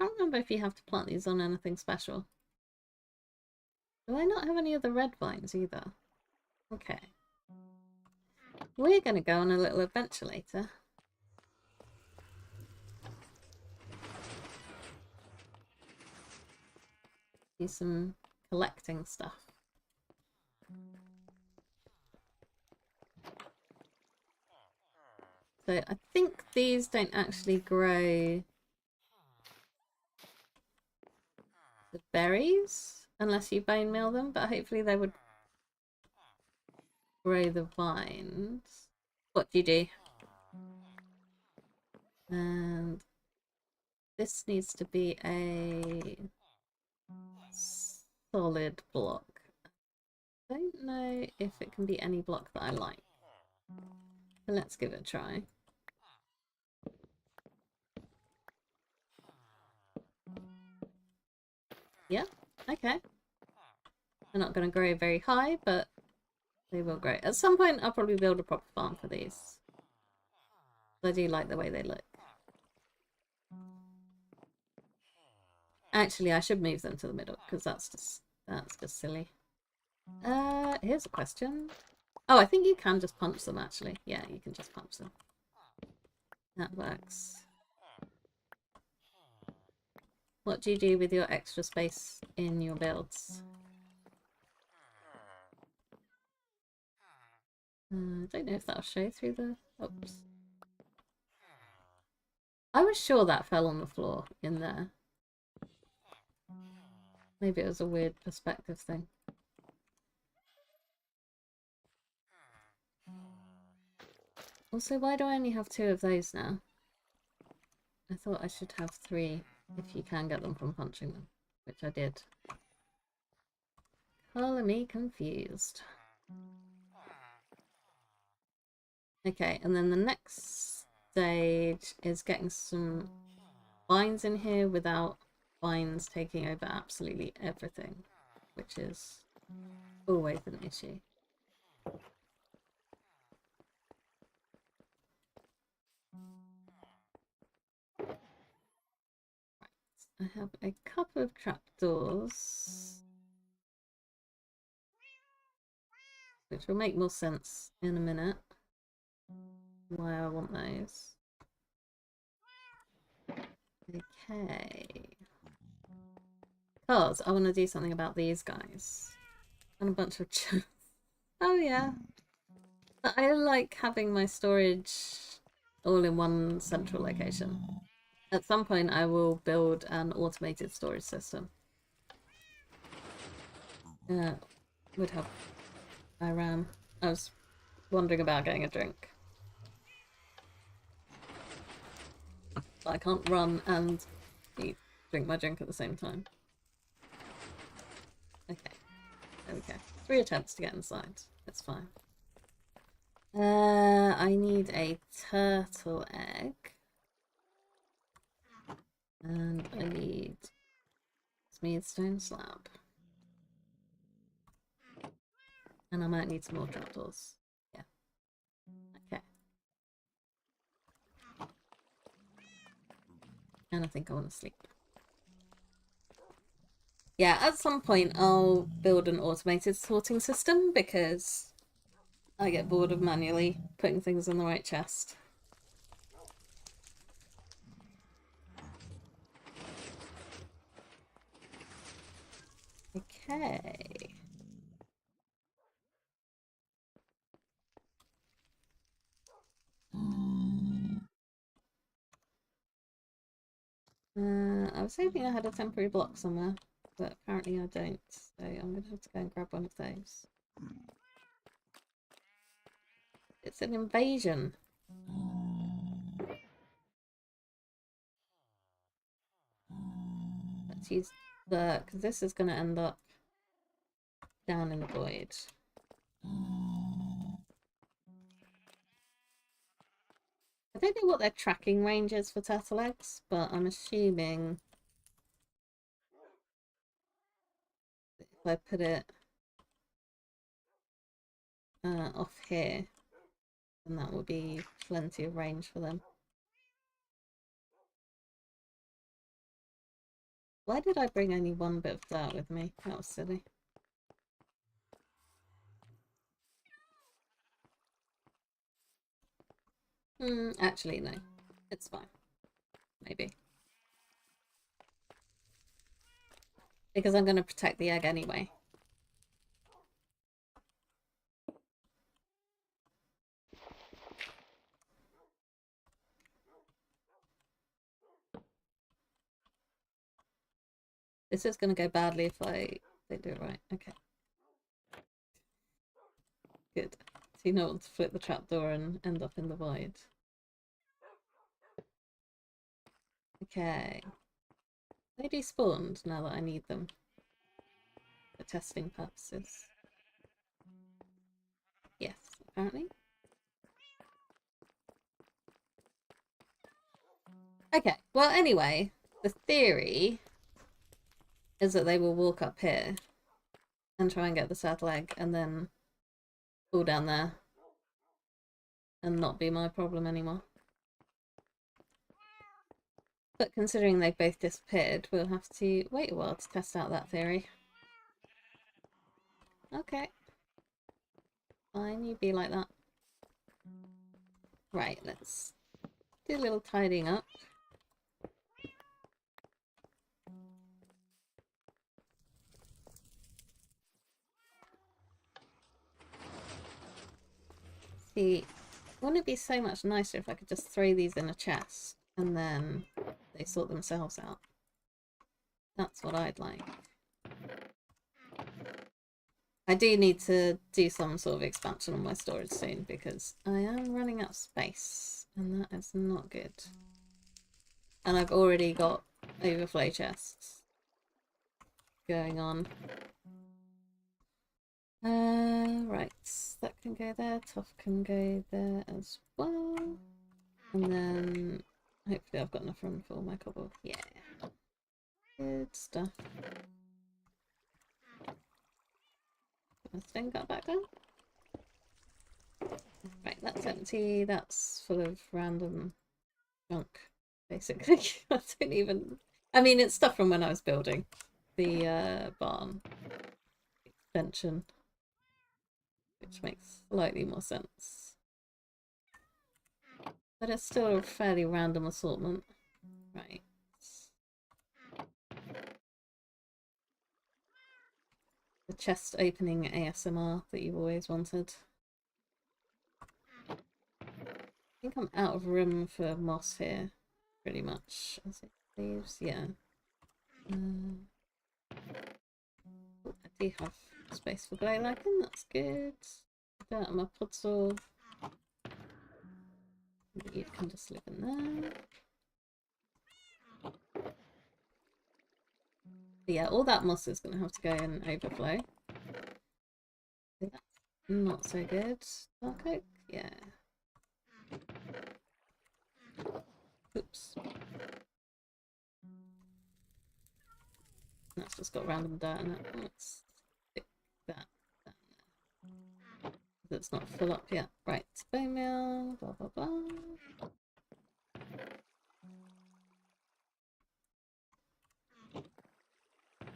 I can't remember if you have to plant these on anything special. Do I not have any of the red vines either? Okay. We're going to go on a little adventure later. Do some collecting stuff. So I think these don't actually grow the berries unless you bone meal them, but hopefully they would grow the vines. What do you do? And this needs to be a solid block. I don't know if it can be any block that I like. So let's give it a try. Yeah, okay. They're not going to grow very high, but they will grow. At some point, I'll probably build a proper farm for these. I do like the way they look. Actually, I should move them to the middle because that's just silly. Here's a question. Oh, I think you can just punch them actually. Yeah, you can just punch them. That works. What do you do with your extra space in your builds? I don't know if that'll show through the... Oops. I was sure that fell on the floor in there. Maybe it was a weird perspective thing. Also, why do I only have 2 of those now? I thought I should have 3. if you can get them from punching them, which I did. Color me confused. Okay, and then the next stage is getting some vines in here without vines taking over absolutely everything, which is always an issue. I have a couple of trapdoors, which will make more sense in a minute why I want those. Okay. Because I want to do something about these guys. And a bunch of oh yeah. But I like having my storage all in one central location. At some point I will build an automated storage system. Would help. I was wondering about getting a drink. But I can't run and drink my drink at the same time. Okay. There we go. 3 attempts to get inside. It's fine. I need a turtle egg. And I need smooth stone slab. And I might need some more trapdoors. Yeah. Okay. And I think I want to sleep. Yeah, at some point I'll build an automated sorting system because I get bored of manually putting things in the right chest. Okay. I was hoping I had a temporary block somewhere, but apparently I don't, so I'm going to have to go and grab one of those. It's an invasion. Let's use because this is going to end up down in the void. I don't know what their tracking range is for turtle eggs, but I'm assuming if I put it off here, then that will be plenty of range for them. Why did I bring only one bit of dirt with me? That was silly. Actually, no. It's fine. Maybe. Because I'm going to protect the egg anyway. This is going to go badly if they do it right. Okay. Good. So you know what to flip the trapdoor and end up in the void. Okay. They despawned now that I need them for testing purposes. Yes, apparently. Okay, well anyway, the theory is that they will walk up here and try and get the turtle egg and then fall down there and not be my problem anymore. But considering they've both disappeared, we'll have to wait a while to test out that theory. Okay. Fine, you be like that. Right, let's do a little tidying up. See, wouldn't it be so much nicer if I could just throw these in a chest and then they sort themselves out? That's what I'd like. I do need to do some sort of expansion on my storage soon because I am running out of space and that is not good. And I've already got overflow chests going on. Right, that can go there, tough can go there as well. And then hopefully I've got enough room for my cobble. Yeah. Good stuff. Put my stone gut back down. Right, that's empty. That's full of random junk, basically. I don't even... I mean, it's stuff from when I was building the barn extension, which makes slightly more sense. But it's still a fairly random assortment. Right. The chest opening ASMR that you've always wanted. I think I'm out of room for moss here, pretty much, as it leaves. Yeah. I do have space for glow lichen, that's good. Dirt on my puzzle. You can just live in there. But yeah, all that moss is going to have to go in overflow. That's not so good. Dark oak? Yeah. Oops. That's just got random dirt in it. Let's stick that down there. It's not full up yet. Right, bone meal, blah blah blah.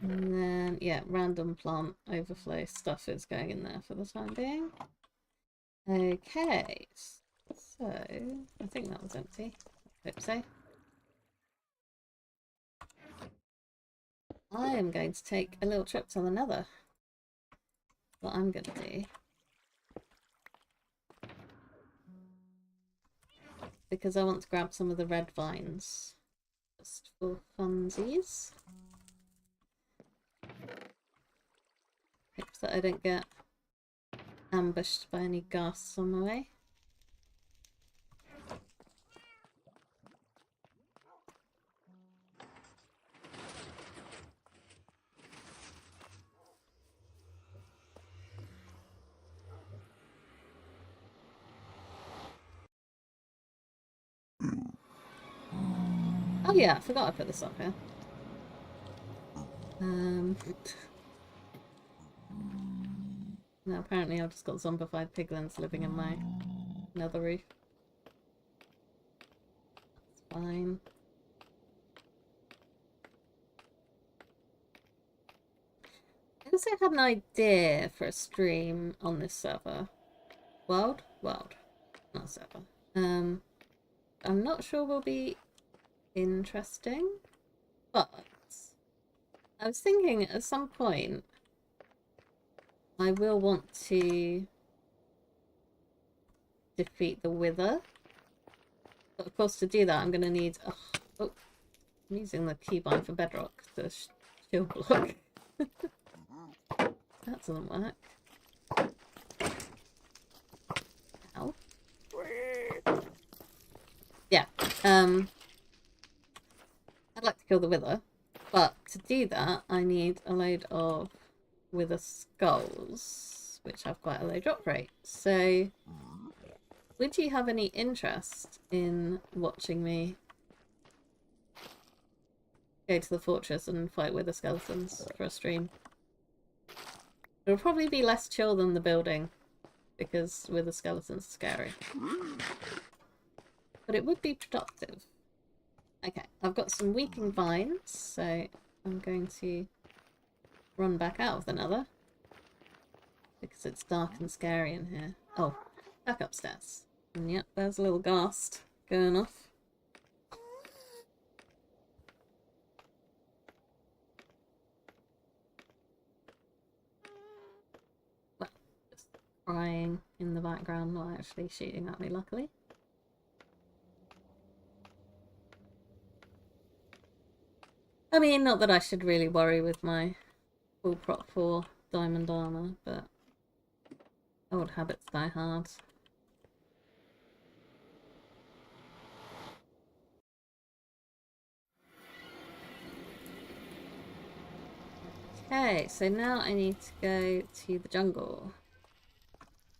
And then, yeah, random plant overflow stuff is going in there for the time being. Okay, so I think that was empty. I hope so. I am going to take a little trip to the nether. What I'm going to do. Because I want to grab some of the red vines. Just for funsies. Hope that I don't get ambushed by any ghasts on my way. Oh yeah, I forgot I put this up here. Now apparently I've just got zombified piglins living in my nether roof. That's fine. I also had an idea for a stream on this server. World? Not server. I'm not sure will be interesting, but I was thinking at some point I will want to defeat the Wither. But of course to do that I'm going to need... Oh, I'm using the keybind for bedrock to shield block. That doesn't work. Ow. Yeah, I'd like to kill the Wither, but to do that I need a load of Wither skulls, which have quite a low drop rate. So, would you have any interest in watching me go to the fortress and fight Wither skeletons for a stream? It'll probably be less chill than the building, because Wither skeletons are scary. But it would be productive. Okay, I've got some weeping vines, so I'm going to run back out of the nether. Because it's dark and scary in here. Oh, back upstairs. And yep, there's a little ghast going off. Well, just crying in the background, not actually shooting at me, luckily. I mean, not that I should really worry with my full prot 4 diamond armor, but old habits die hard. Okay, so now I need to go to the jungle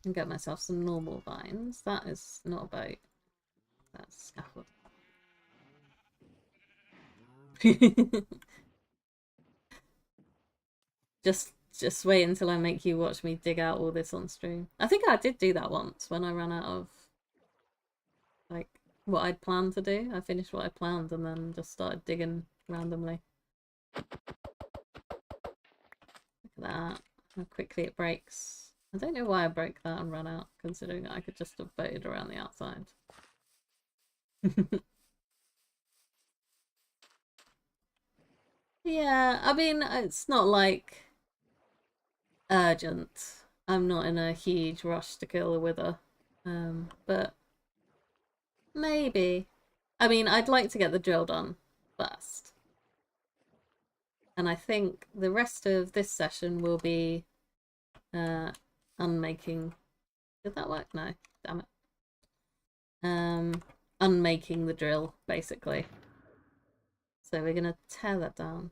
and get myself some normal vines. That is not a boat. That's scaffold. Just wait until I make you watch me dig out all this on stream. I think I did do that once when I ran out of like what I'd planned to do. I finished what I planned and then just started digging randomly. Look at that. How quickly it breaks. I don't know why I broke that and ran out, considering that I could just have boated around the outside. Yeah, I mean, it's not like urgent. I'm not in a huge rush to kill a wither. But maybe. I mean, I'd like to get the drill done first. And I think the rest of this session will be unmaking. Did that work? No, damn it. Unmaking the drill, basically. So we're gonna tear that down.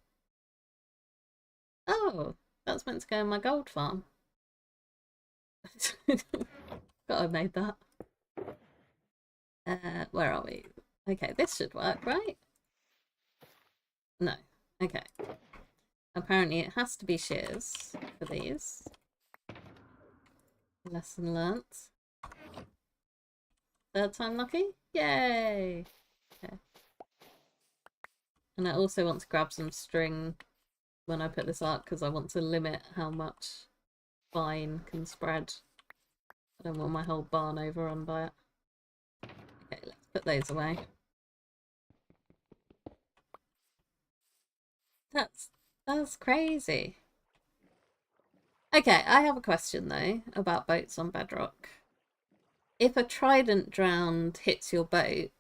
Oh, that's meant to go in my gold farm. God, I made that. Where are we? Okay, this should work, right? No. Okay. Apparently it has to be shears for these. Lesson learnt. Third time lucky? Yay! Okay. And I also want to grab some string when I put this up because I want to limit how much vine can spread. I don't want my whole barn overrun by it. Okay, let's put those away. That's crazy. Okay, I have a question though about boats on bedrock. If a trident drowned hits your boat,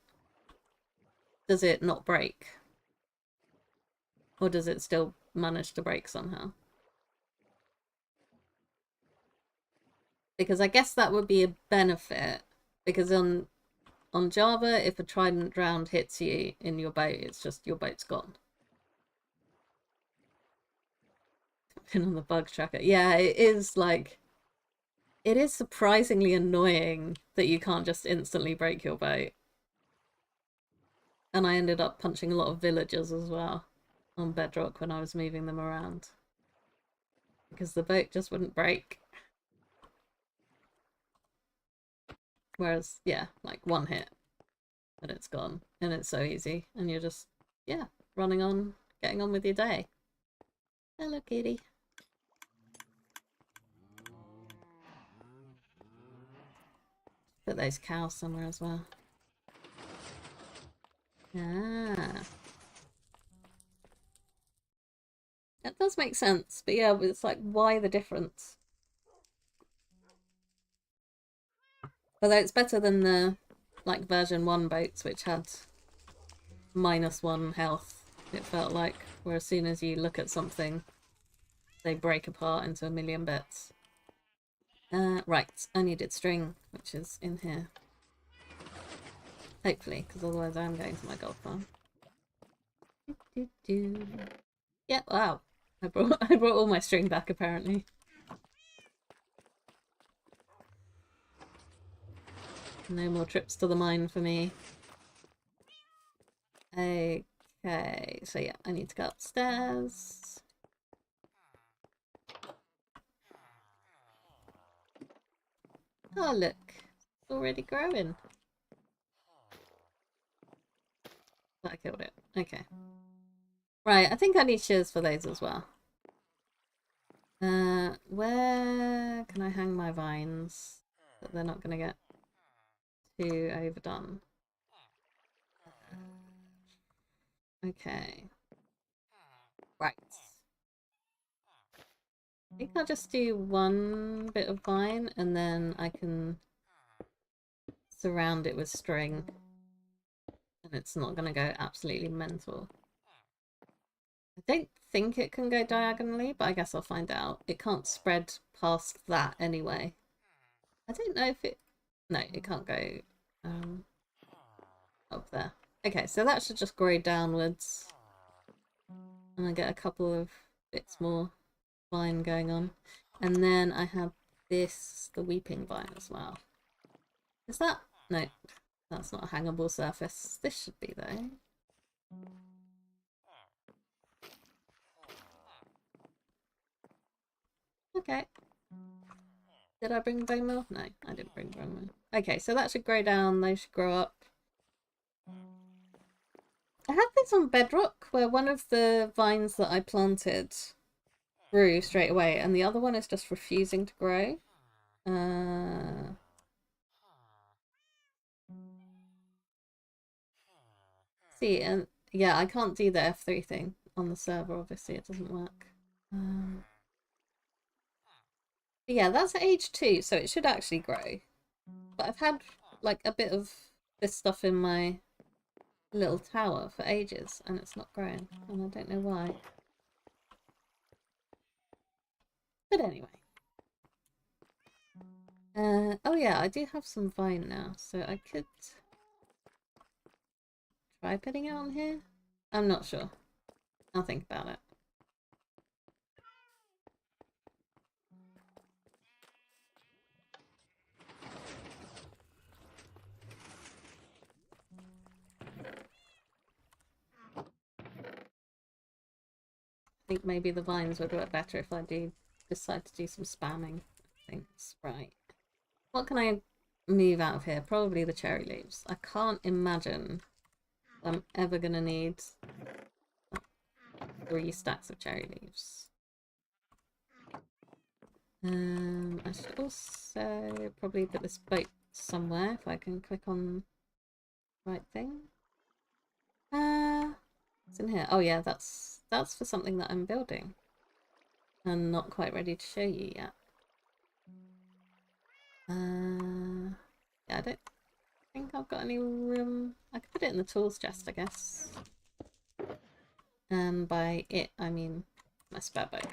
does it not break? Or does it still manage to break somehow? Because I guess that would be a benefit. Because on Java, if a trident drowned hits you in your boat, it's just your boat's gone. Pin on the bug tracker. Yeah, it is like... It is surprisingly annoying that you can't just instantly break your boat. And I ended up punching a lot of villagers as well on bedrock when I was moving them around. Because the boat just wouldn't break. Whereas, yeah, like one hit and it's gone. And it's so easy. And you're just, yeah, running on, getting on with your day. Hello, kitty. Put those cows somewhere as well. Ah. That does make sense. But yeah, it's like, why the difference? Although it's better than the, like, version 1 boats, which had -1 health, it felt like. Where as soon as you look at something, they break apart into a million bits. Right, I needed string, which is in here. Hopefully, because otherwise I'm going to my gold farm. Yeah, wow. I brought all my string back apparently. No more trips to the mine for me. Okay, so yeah, I need to go upstairs. Oh look, it's already growing. I killed it. Okay. Right, I think I need shears for those as well. Where can I hang my vines so that they're not going to get too overdone? Okay. Right. I think I'll just do one bit of vine and then I can surround it with string and it's not going to go absolutely mental. I don't think it can go diagonally, but I guess I'll find out. It can't spread past that anyway. I don't know if it... No, it can't go up there. Okay, so that should just grow downwards. And I get a couple of bits more. vine going on. And then I have this, the weeping vine as well. Is that? No, that's not a hangable surface. This should be though. Okay. Did I bring bone meal? No, I didn't bring bone meal. Okay, so that should grow down. They should grow up. I have this on bedrock where one of the vines that I planted grew straight away and the other one is just refusing to grow. See, and yeah, I can't do the F3 thing on the server, obviously it doesn't work. Yeah, that's age 2, so it should actually grow. But I've had like a bit of this stuff in my little tower for ages and it's not growing, and I don't know why. But anyway. Oh yeah, I do have some vine now, so I could try putting it on here. I'm not sure. I'll think about it. I think maybe the vines would work better if I do decide to do some spamming things. Right. What can I move out of here? Probably the cherry leaves. I can't imagine I'm ever going to need 3 stacks of cherry leaves. I should also probably put this boat somewhere if I can click on the right thing. It's in here. Oh yeah, that's for something that I'm building and not quite ready to show you yet. Yeah, I don't think I've got any room. I could put it in the tools chest, I guess. And by it, I mean my spare boat.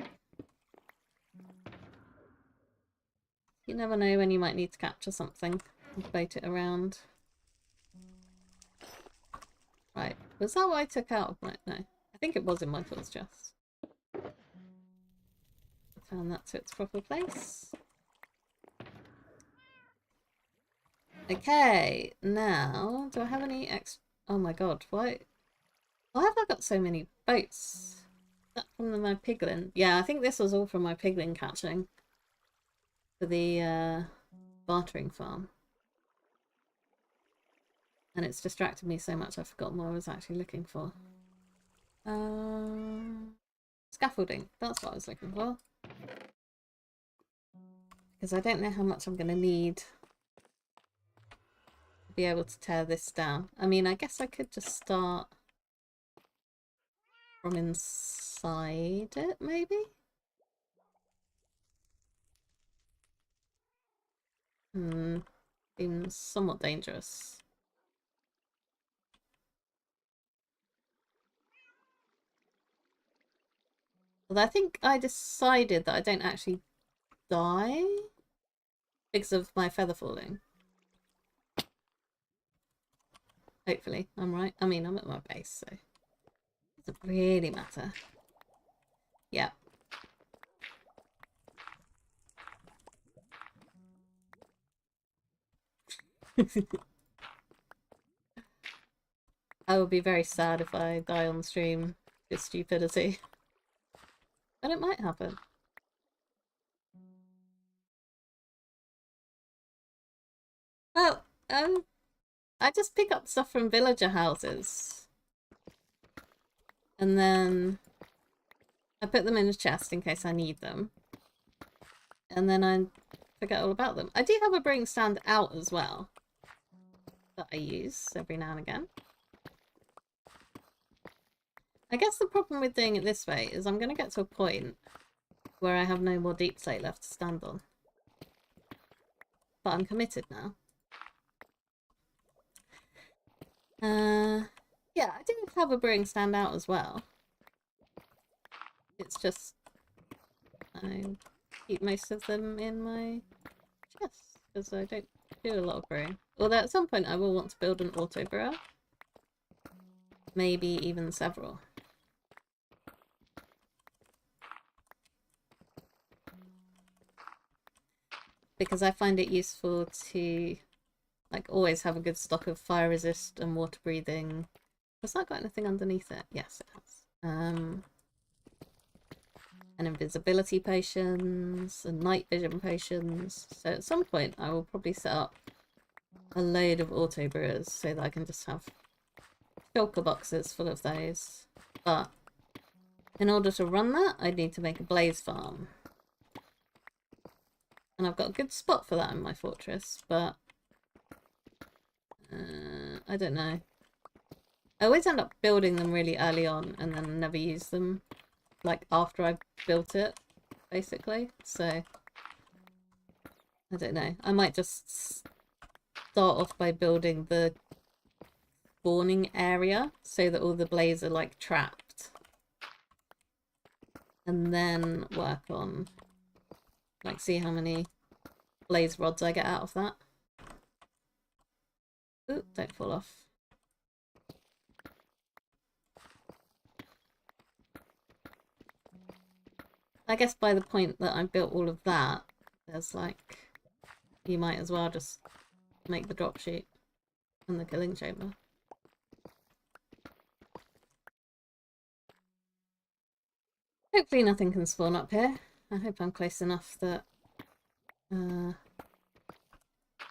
You never know when you might need to capture something and boat it around. Right, was that what I took out of my... No, I think it was in my tools chest. Found that to its proper place. Okay, now, do I have any extra... Oh my god, why have I got so many boats? Is that from my piglin? Yeah, I think this was all from my piglin catching for the bartering farm. And it's distracted me so much I've forgotten what I was actually looking for. Scaffolding, that's what I was looking for. Because I don't know how much I'm going to need to be able to tear this down. I mean, I guess I could just start from inside it, maybe? Seems somewhat dangerous. Although I think I decided that I don't actually die because of my feather falling. Hopefully, I'm right. I mean, I'm at my base, so it doesn't really matter. Yeah. I would be very sad if I die on stream with stupidity. But it might happen. Well, I just pick up stuff from villager houses. And then I put them in a chest in case I need them. And then I forget all about them. I do have a brewing stand out as well that I use every now and again. I guess the problem with doing it this way is I'm going to get to a point where I have no more deep slate left to stand on. But I'm committed now. Yeah, I do have a brewing stand out as well. It's just I keep most of them in my chest because I don't do a lot of brewing. Although at some point I will want to build an auto brewer. Maybe even several. because I find it useful to like always have a good stock of fire resist and water breathing. Has that got anything underneath it? Yes, it has. And invisibility potions and night vision potions. So at some point I will probably set up a load of auto brewers so that I can just have shulker boxes full of those. But in order to run that, I need to make a blaze farm. And I've got a good spot for that in my fortress, but I don't know. I always end up building them really early on and then never use them, like after I've built it, basically. So I don't know. I might just start off by building the spawning area so that all the blaze are like trapped, and then work on like see how many blaze rods I get out of that. Ooh, don't fall off. I guess by the point that I built all of that, there's like, you might as well just make the drop chute and the killing chamber. Hopefully nothing can spawn up here. I hope I'm close enough that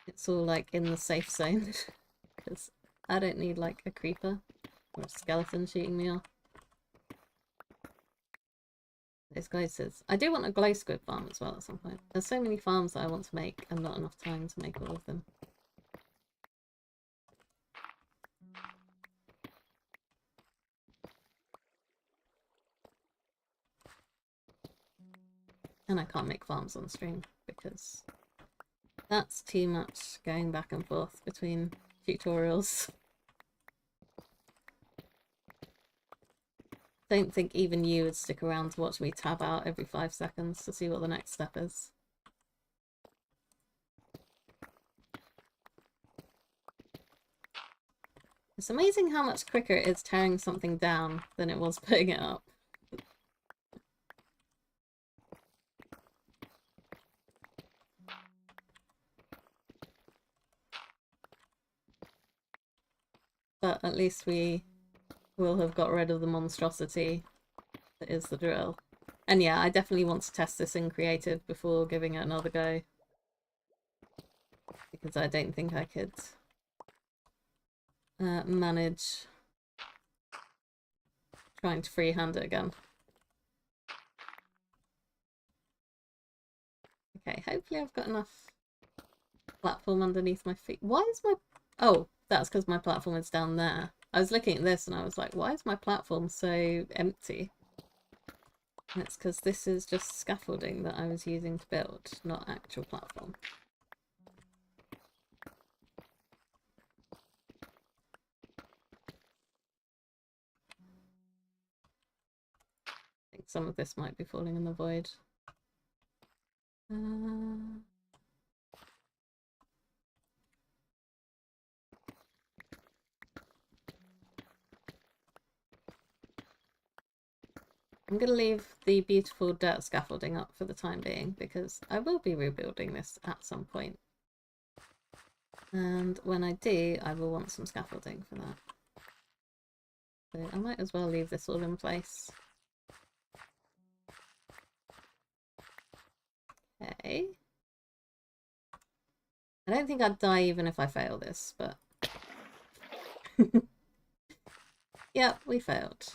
it's all like in the safe zone. Because I don't need like a creeper or a skeleton shooting me off. Those glowswords. I do want a glow squid farm as well at some point. There's so many farms that I want to make and not enough time to make all of them. And I can't make farms on stream because that's too much going back and forth between tutorials. Don't think even you would stick around to watch me tab out every 5 seconds to see what the next step is. It's amazing how much quicker it is tearing something down than it was putting it up. But at least we will have got rid of the monstrosity that is the drill. And yeah, I definitely want to test this in creative before giving it another go. Because I don't think I could manage trying to freehand it again. Okay, hopefully I've got enough platform underneath my feet. Why is my... Oh, that's because my platform is down there. I was looking at this and I was like, why is my platform so empty? And it's because this is just scaffolding that I was using to build, not actual platform. I think some of this might be falling in the void. I'm going to leave the beautiful dirt scaffolding up for the time being because I will be rebuilding this at some point. And when I do, I will want some scaffolding for that. So I might as well leave this all in place. Okay. I don't think I'd die even if I fail this, but... Yep, we failed.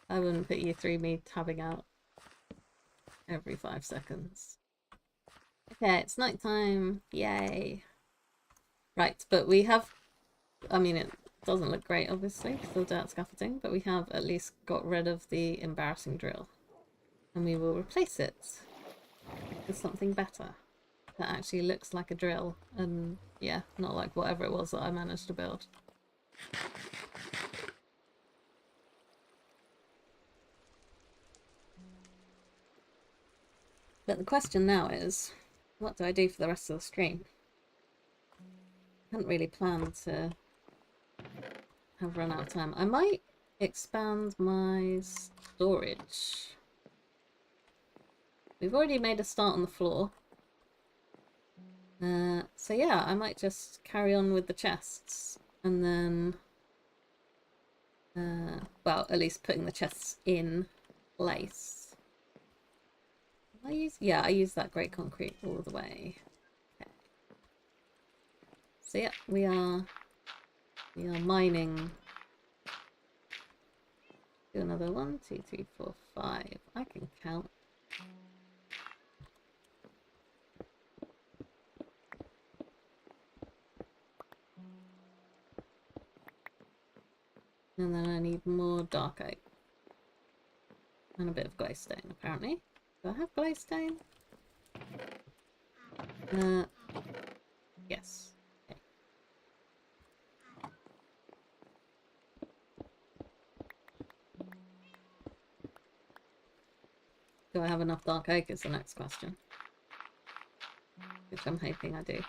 I wouldn't put you through me tabbing out every 5 seconds. Okay, it's nighttime. Yay. Right, but we have... I mean, it doesn't look great, obviously, still dirt scaffolding, but we have at least got rid of the embarrassing drill. And we will replace it with something better that actually looks like a drill and, yeah, not like whatever it was that I managed to build. But the question now is, What do I do for the rest of the stream? I hadn't really planned to have run out of time. I might expand my storage. We've already made a start on the floor. So yeah, I might just carry on with the chests and then, well, at least putting the chests in place. Yeah, I use that grey concrete all the way. Okay. So yeah, we are mining. Do another 1, 2, 3, 4, 5. I can count. And then I need more dark oak. And a bit of glowstone, apparently. Do I have glowstone? Yes. Okay. Do I have enough dark oak is the next question. Which I'm hoping I do.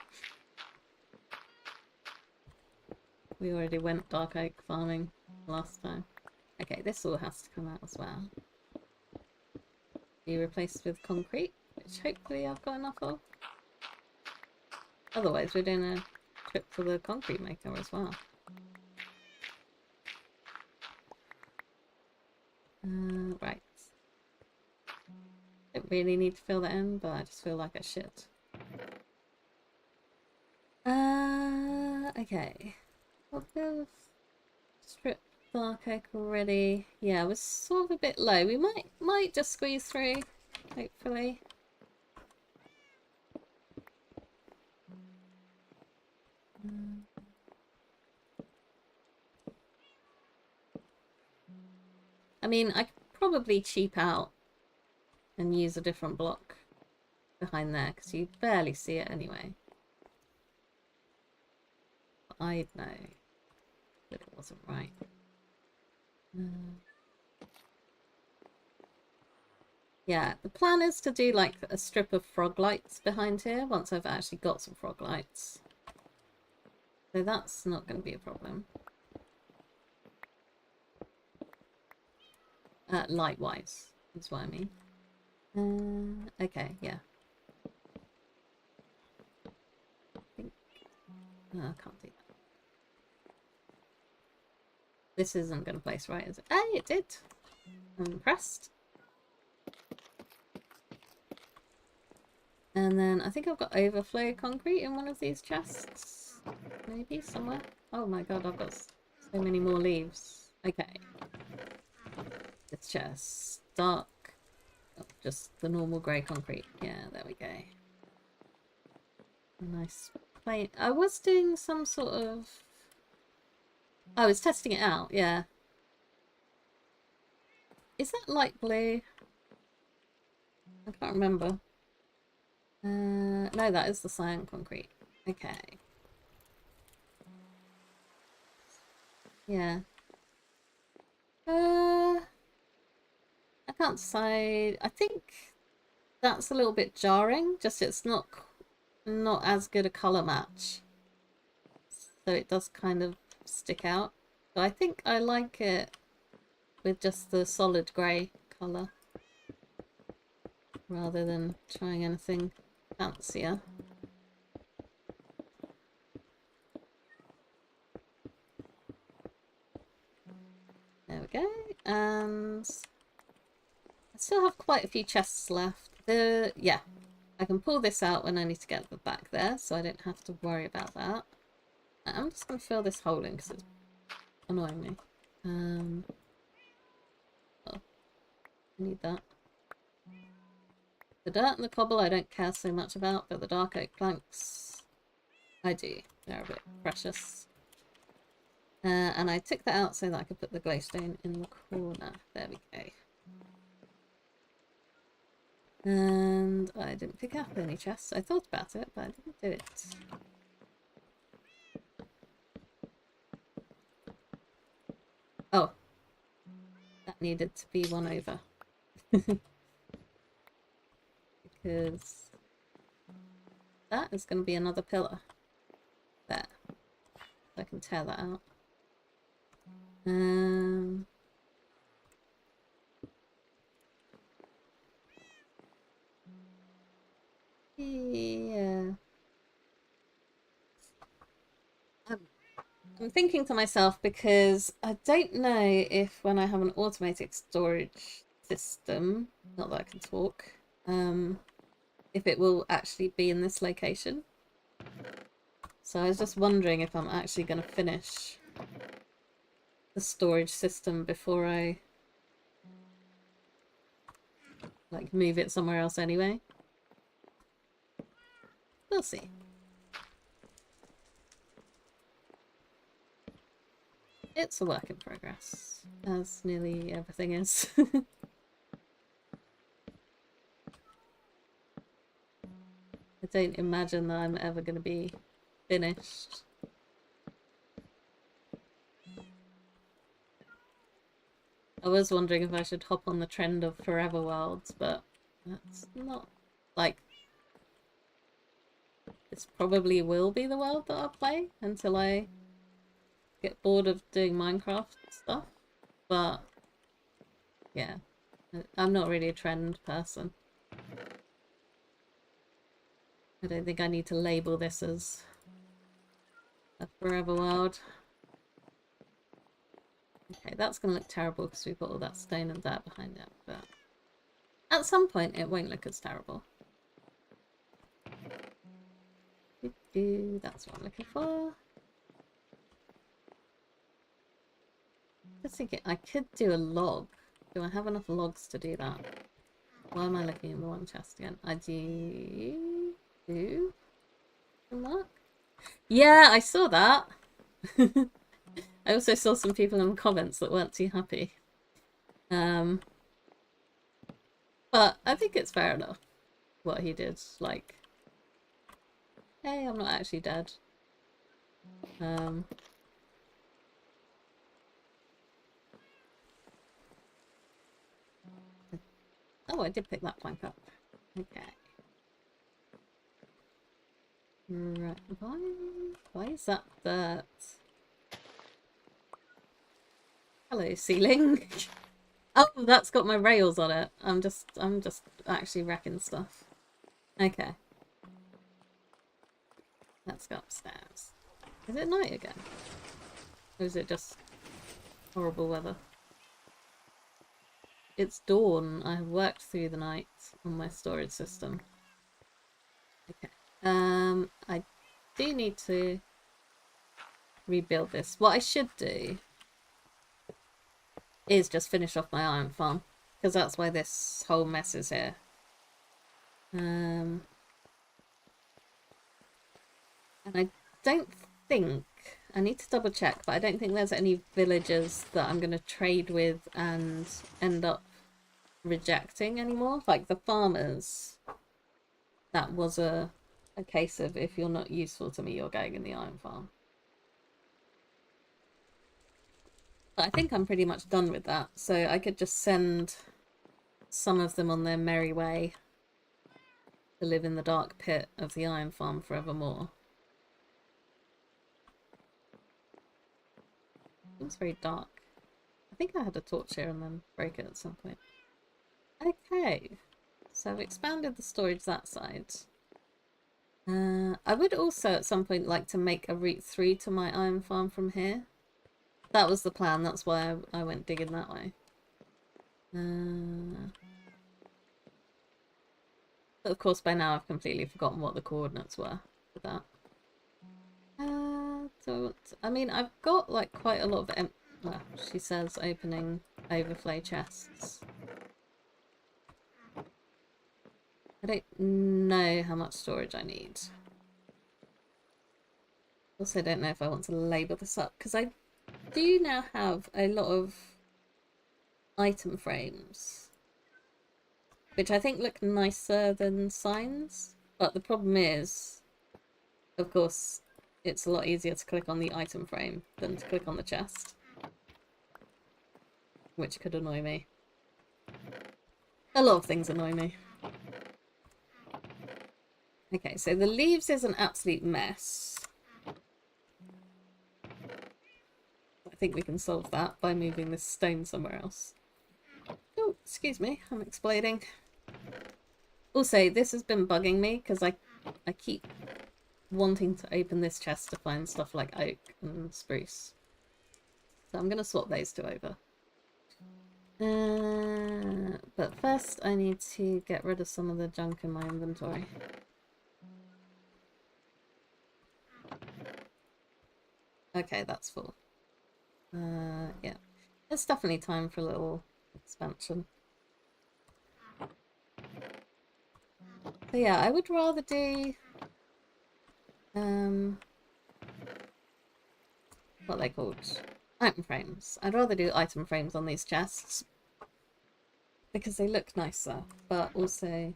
We already went dark oak farming last time. Okay, this all has to come out as well. Be replaced with concrete, which hopefully I've got enough of. Otherwise we're doing a trip to the concrete maker as well. Right. Don't really need to fill that in, but I just feel like I should. Okay. What the strip dark oak already? Yeah, we're sort of a bit low. We might just squeeze through, hopefully. I mean, I could probably cheap out and use a different block behind there because you barely see it anyway. But I'd know that it wasn't right. Yeah, the plan is to do like a strip of frog lights behind here once I've actually got some frog lights. So that's not going to be a problem. Light-wise is what I mean. Okay, yeah. I think... Oh, I can't do that. This isn't going to place right, is it? Hey, it did! I'm impressed. And then I think I've got overflow concrete in one of these chests. Maybe somewhere. Oh my god, I've got so many more leaves. Okay. This chest. Dark. Oh, just the normal grey concrete. Yeah, there we go. Nice plain. I was doing some sort of... I was testing it out, yeah. Is that light blue? I can't remember. No, that is the cyan concrete. Okay. Yeah. I can't decide. I think that's a little bit jarring. Just it's not as good a color match, so it does kind of stick out. So I think I like it with just the solid grey color rather than trying anything fancier. There we go. And I still have quite a few chests left. Yeah, I can pull this out when I need to get the back there, so I don't have to worry about that. I'm just going to fill this hole in because it's annoying me. Oh, I need that. The dirt and the cobble I don't care so much about, but the dark oak planks I do. They're a bit precious. And I took that out so that I could put the glowstone in the corner. There we go. And I didn't pick up any chests. I thought about it, but I didn't do it. Oh. That needed to be one over. Because that is going to be another pillar. There. So I can tear that out. Yeah. I'm thinking to myself because I don't know if when I have an automatic storage system, not that I can talk, if it will actually be in this location. So I was just wondering if I'm actually going to finish the storage system before I like move it somewhere else anyway. We'll see. It's a work in progress, as nearly everything is. I don't imagine that I'm ever going to be finished. I was wondering if I should hop on the trend of forever worlds, but that's not, like, this probably will be the world that I'll play until I get bored of doing Minecraft stuff, but yeah, I'm not really a trend person. I don't think I need to label this as a forever world. Okay, that's going to look terrible because we've got all that stone and dirt behind it, but at some point it won't look as terrible. That's what I'm looking for. Just thinking, I could do a log. Do I have enough logs to do that? Why am I looking in the one chest again? I do. Look. Yeah, I saw that. I also saw some people in the comments that weren't too happy. But I think it's fair enough what he did. Like, hey, I'm not actually dead. Oh, I did pick that plank up. Okay. Right. Why is that dirt? Hello, ceiling. Oh, that's got my rails on it. I'm just actually wrecking stuff. Okay. Let's go upstairs. Is it night again? Or is it just horrible weather? It's dawn. I have worked through the night on my storage system. Okay. I do need to rebuild this. What I should do is just finish off my iron farm, because that's why this whole mess is here. And I don't think, I need to double check, but I don't think there's any villagers that I'm going to trade with and end up rejecting anymore. Like the farmers, that was a case of if you're not useful to me, you're going in the iron farm. But I think I'm pretty much done with that, so I could just send some of them on their merry way to live in the dark pit of the iron farm forevermore. It's very dark. I think I had a torch here and then break it at some point. Okay, so I've expanded the storage that side. I would also at some point like to make a route through to my iron farm from here. That was the plan, that's why I went digging that way. But of course by now I've completely forgotten what the coordinates were for that. So I mean I've got like quite a lot of well, she says opening overflow chests. I don't know how much storage I need. Also don't know if I want to label this up, because I do now have a lot of item frames, which I think look nicer than signs, but the problem is, of course, it's a lot easier to click on the item frame than to click on the chest, which could annoy me. A lot of things annoy me. Okay, so the leaves is an absolute mess. I think we can solve that by moving this stone somewhere else. Oh, excuse me, I'm exploding. Also, this has been bugging me because I keep wanting to open this chest to find stuff like oak and spruce. So I'm going to swap those two over. But first I need to get rid of some of the junk in my inventory. Okay, that's full. Yeah. It's definitely time for a little expansion. So yeah, I would rather do what are they called? Item frames. I'd rather do item frames on these chests because they look nicer, but also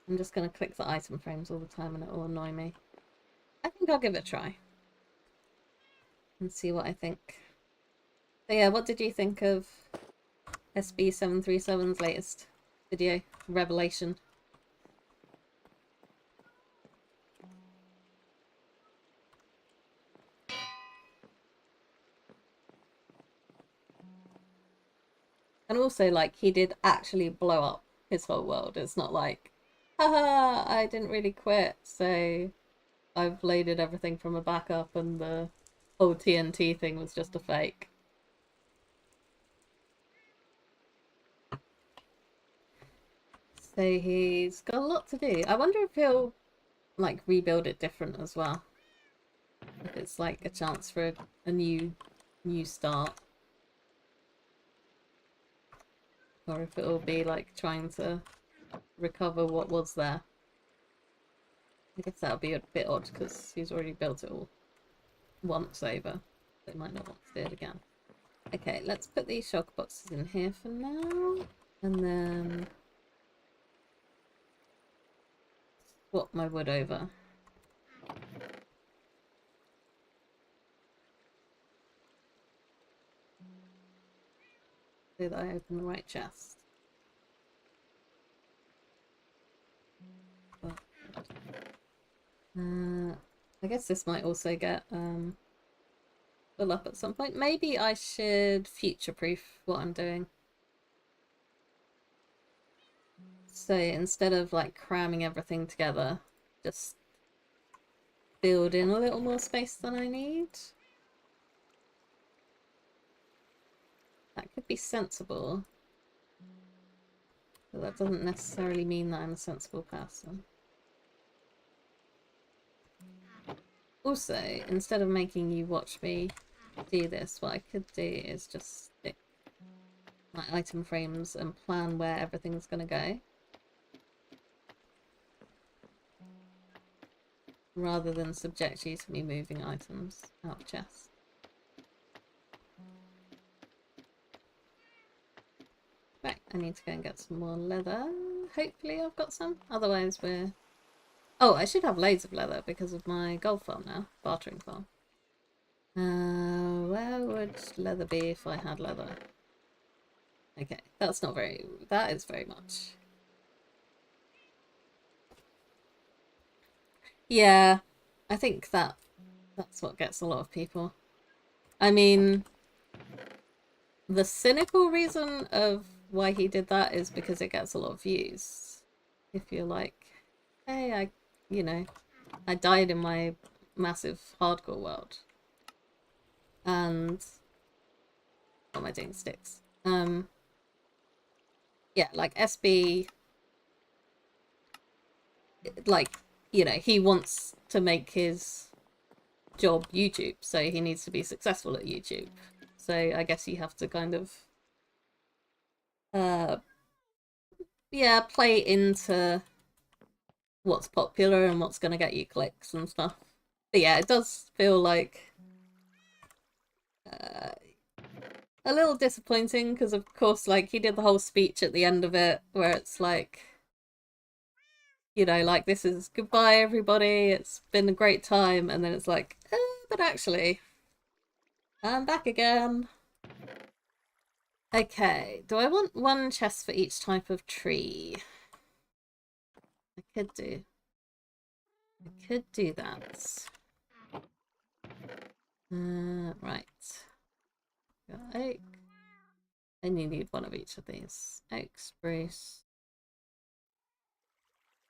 I'm just going to click the item frames all the time and it will annoy me. I think I'll give it a try and see what I think. So yeah, what did you think of SB737's latest video revelation? And also, like, he did actually blow up his whole world. It's not like, haha, I didn't really quit, so I've loaded everything from a backup and the whole TNT thing was just a fake. So he's got a lot to do. I wonder if he'll, like, rebuild it different as well. If it's, like, a chance for a new start. Or if it'll be, like, trying to recover what was there. I guess that'll be a bit odd because he's already built it all once over. They might not want to do it again. Okay, let's put these shulker boxes in here for now. And then swap my wood over. So that I open the right chest. I guess this might also get fill up at some point. Maybe I should future-proof what I'm doing. So instead of like cramming everything together, just build in a little more space than I need. That could be sensible. But that doesn't necessarily mean that I'm a sensible person. Also, instead of making you watch me do this, what I could do is just stick my item frames and plan where everything's going to go. Rather than subject you to me moving items out of chests. Right, I need to go and get some more leather. Hopefully I've got some. Otherwise we're... Oh, I should have loads of leather because of my gold farm now. Bartering farm. Where would leather be if I had leather? Okay, that's not very... That is very much. Yeah, I think that's what gets a lot of people. I mean, the cynical reason of why he did that is because it gets a lot of views. If you're like, hey, I died in my massive hardcore world. And what am I doing? Sticks. Yeah, like SB, like, he wants to make his job YouTube, so he needs to be successful at YouTube. So I guess you have to kind of yeah, play into what's popular and what's going to get you clicks and stuff. But yeah, it does feel like a little disappointing because of course, like, he did the whole speech at the end of it where it's like, like, this is goodbye everybody, it's been a great time, and then it's like, but actually I'm back again. Okay, do I want one chest for each type of tree? I could do. I could do that. Right. Got oak. And you need one of each of these. Oak, spruce,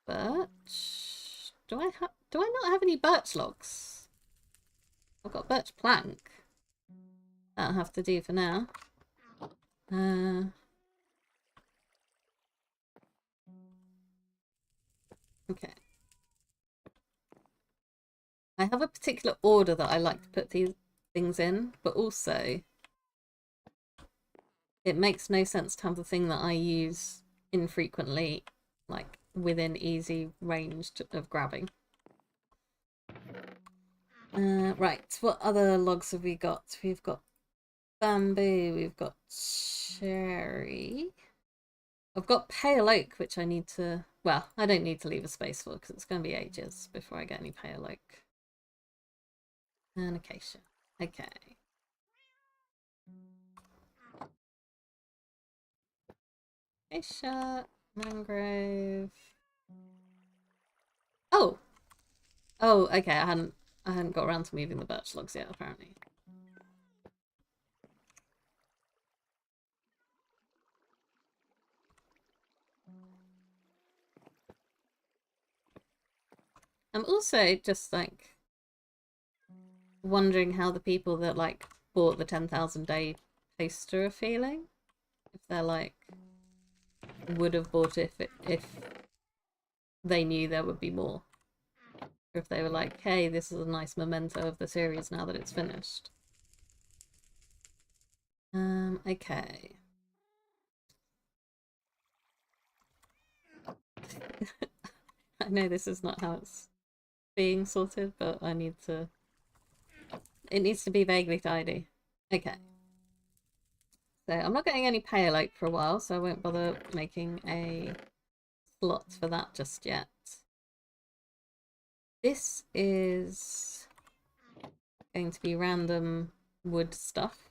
birch. Do I not have any birch logs? I've got birch plank. That'll have to do for now. Okay. I have a particular order that I like to put these things in, but also it makes no sense to have the thing that I use infrequently, like within easy range of grabbing. Right, what other logs have we got? We've got bamboo, we've got cherry. I've got pale oak, which I need to... Well, I don't need to leave a space for because it's going to be ages before I get any pale oak. And acacia. Okay. Acacia, mangrove. Oh! Oh, okay, I hadn't got around to moving the birch logs yet, apparently. I'm also just like wondering how the people that like bought the 10,000 day poster are feeling. If they're like would have bought it if they knew there would be more. Or if they were like, hey, this is a nice memento of the series now that it's finished. Okay. I know this is not how it's being sorted, but I need to... It needs to be vaguely tidy. Okay. So I'm not getting any pale oak for a while, so I won't bother making a slot for that just yet. This is going to be random wood stuff.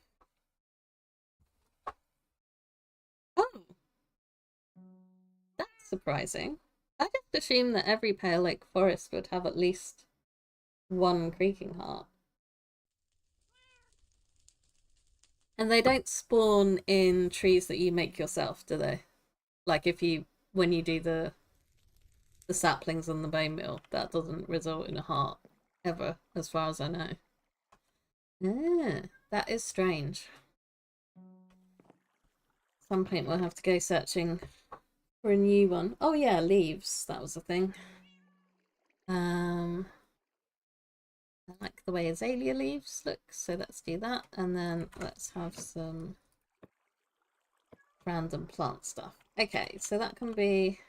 Oh! That's surprising. I just assumed that every pale oak forest would have at least one creaking heart. And they don't spawn in trees that you make yourself, do they? Like when you do the saplings and the bone meal, that doesn't result in a heart ever, as far as I know. Yeah, that is strange. At some point we'll have to go searching for a new one. Oh yeah, leaves. That was the thing. I like the way azalea leaves look, so let's do that. And then let's have some random plant stuff. Okay, so that can be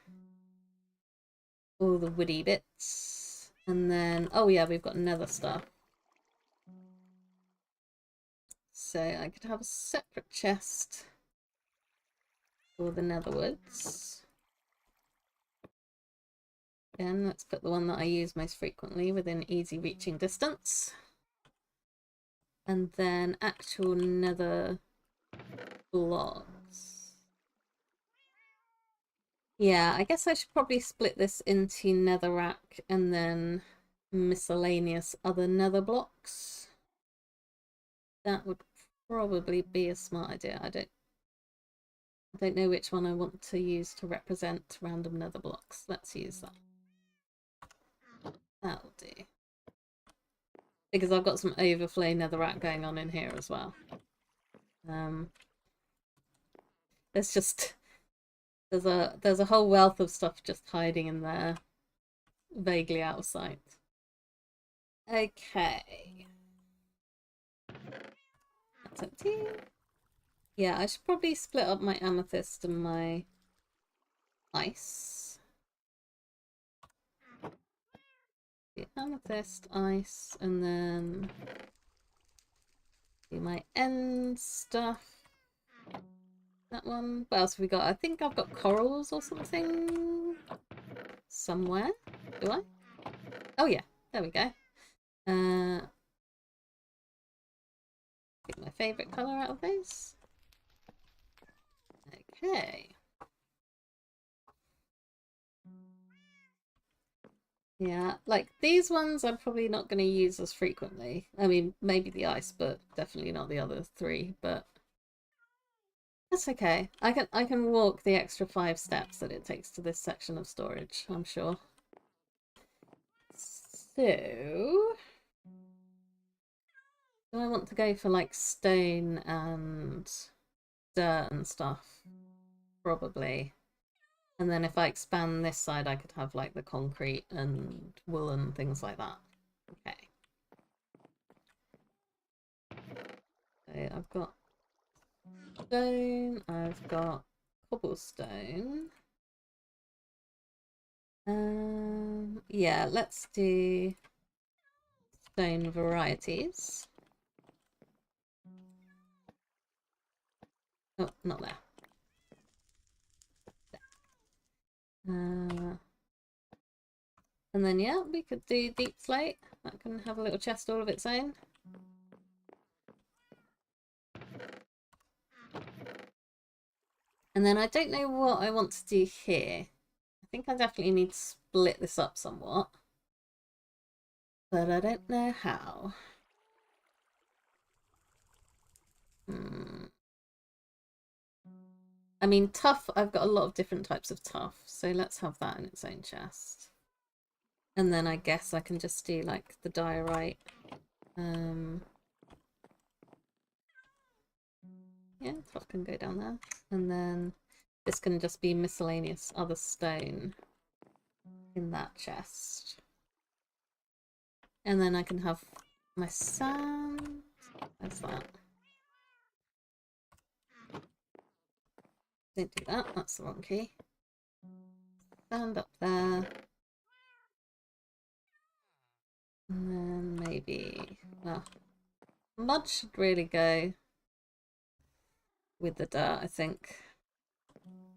all the woody bits. And then, oh yeah, we've got nether stuff. So I could have a separate chest for the nether woods. Again, let's put the one that I use most frequently within easy reaching distance. And then actual nether blocks. Yeah, I guess I should probably split this into netherrack and then miscellaneous other nether blocks. That would probably be a smart idea. I don't know which one I want to use to represent random nether blocks. Let's use that. That'll do. Because I've got some overflow netherrack going on in here as well. There's just there's a whole wealth of stuff just hiding in there, vaguely out of sight. Okay. That's empty. Yeah, I should probably split up my amethyst and my ice. The amethyst, ice, and then do my end stuff. That one. What else have we got? I think I've got corals or something somewhere. Do I? Oh yeah, there we go. Pick my favourite colour out of those. Okay. Yeah, like these ones I'm probably not going to use as frequently. I mean, maybe the ice, but definitely not the other three, but that's okay. I can walk the extra 5 steps that it takes to this section of storage, I'm sure. So, do I want to go for like stone and dirt and stuff? Probably. And then if I expand this side, I could have like the concrete and wool and things like that. Okay. So I've got stone, I've got cobblestone. Yeah, let's do stone varieties. Oh, not there. And then yeah, we could do deep slate. That can have a little chest all of its own. And then I don't know what I want to do here. I think I definitely need to split this up somewhat. But I don't know how. I mean, tough, I've got a lot of different types of tough, so let's have that in its own chest. And then I guess I can just do like the diorite. Yeah, tough can go down there. And then this can just be miscellaneous other stone in that chest. And then I can have my sand. Where's that? Don't do that, that's the wrong key. Sand up there. And then maybe, well, mud should really go with the dirt, I think.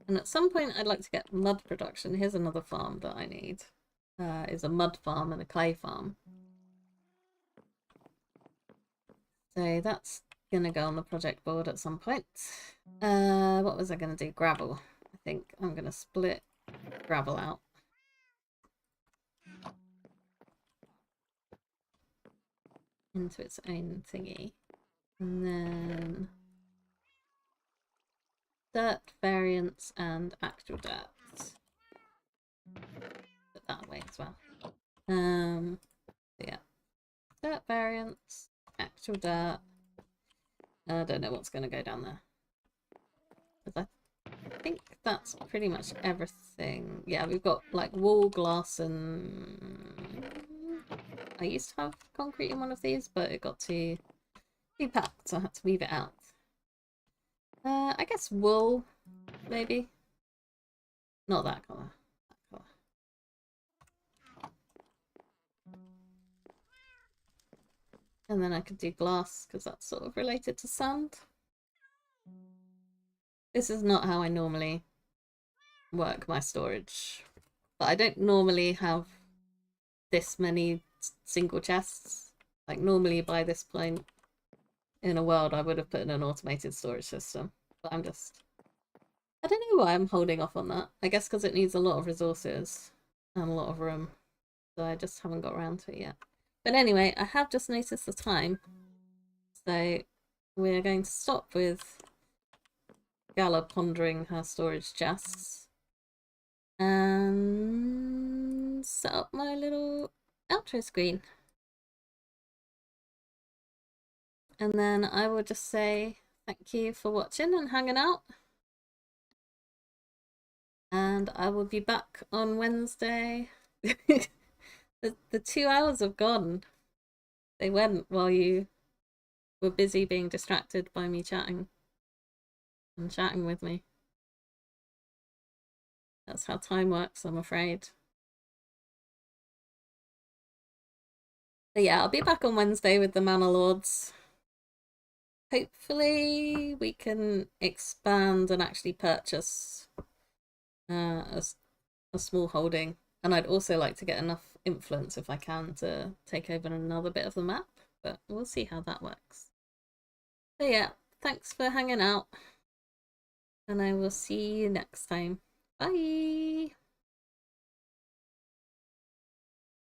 And at some point I'd like to get mud production. Here's another farm that I need. Is a mud farm and a clay farm. So that's gonna go on the project board at some point. What was I gonna do? Gravel. I think I'm gonna split gravel out. Into its own thingy. And then dirt variants and actual dirt. Put that away as well. Yeah. Dirt variants, actual dirt. I don't know what's going to go down there. But I think that's pretty much everything. Yeah, we've got like wall, glass, and I used to have concrete in one of these, but it got too packed, so I had to leave it out. I guess wool, maybe. Not that colour. That colour. And then I could do glass, because that's sort of related to sand. This is not how I normally work my storage. But I don't normally have this many single chests. Like normally by this point in a world I would have put in an automated storage system. But I'm just... I don't know why I'm holding off on that. I guess because it needs a lot of resources and a lot of room. So I just haven't got around to it yet. But anyway, I have just noticed the time. So we're going to stop with Gala pondering her storage chests and set up my little outro screen. And then I will just say thank you for watching and hanging out. And I will be back on Wednesday. The 2 hours have gone. They went while you were busy being distracted by me chatting and chatting with me. That's how time works, I'm afraid. But yeah, I'll be back on Wednesday with the Manor Lords. Hopefully we can expand and actually purchase a small holding. And I'd also like to get enough influence if I can to take over another bit of the map. But we'll see how that works. So yeah, thanks for hanging out. And I will see you next time. Bye!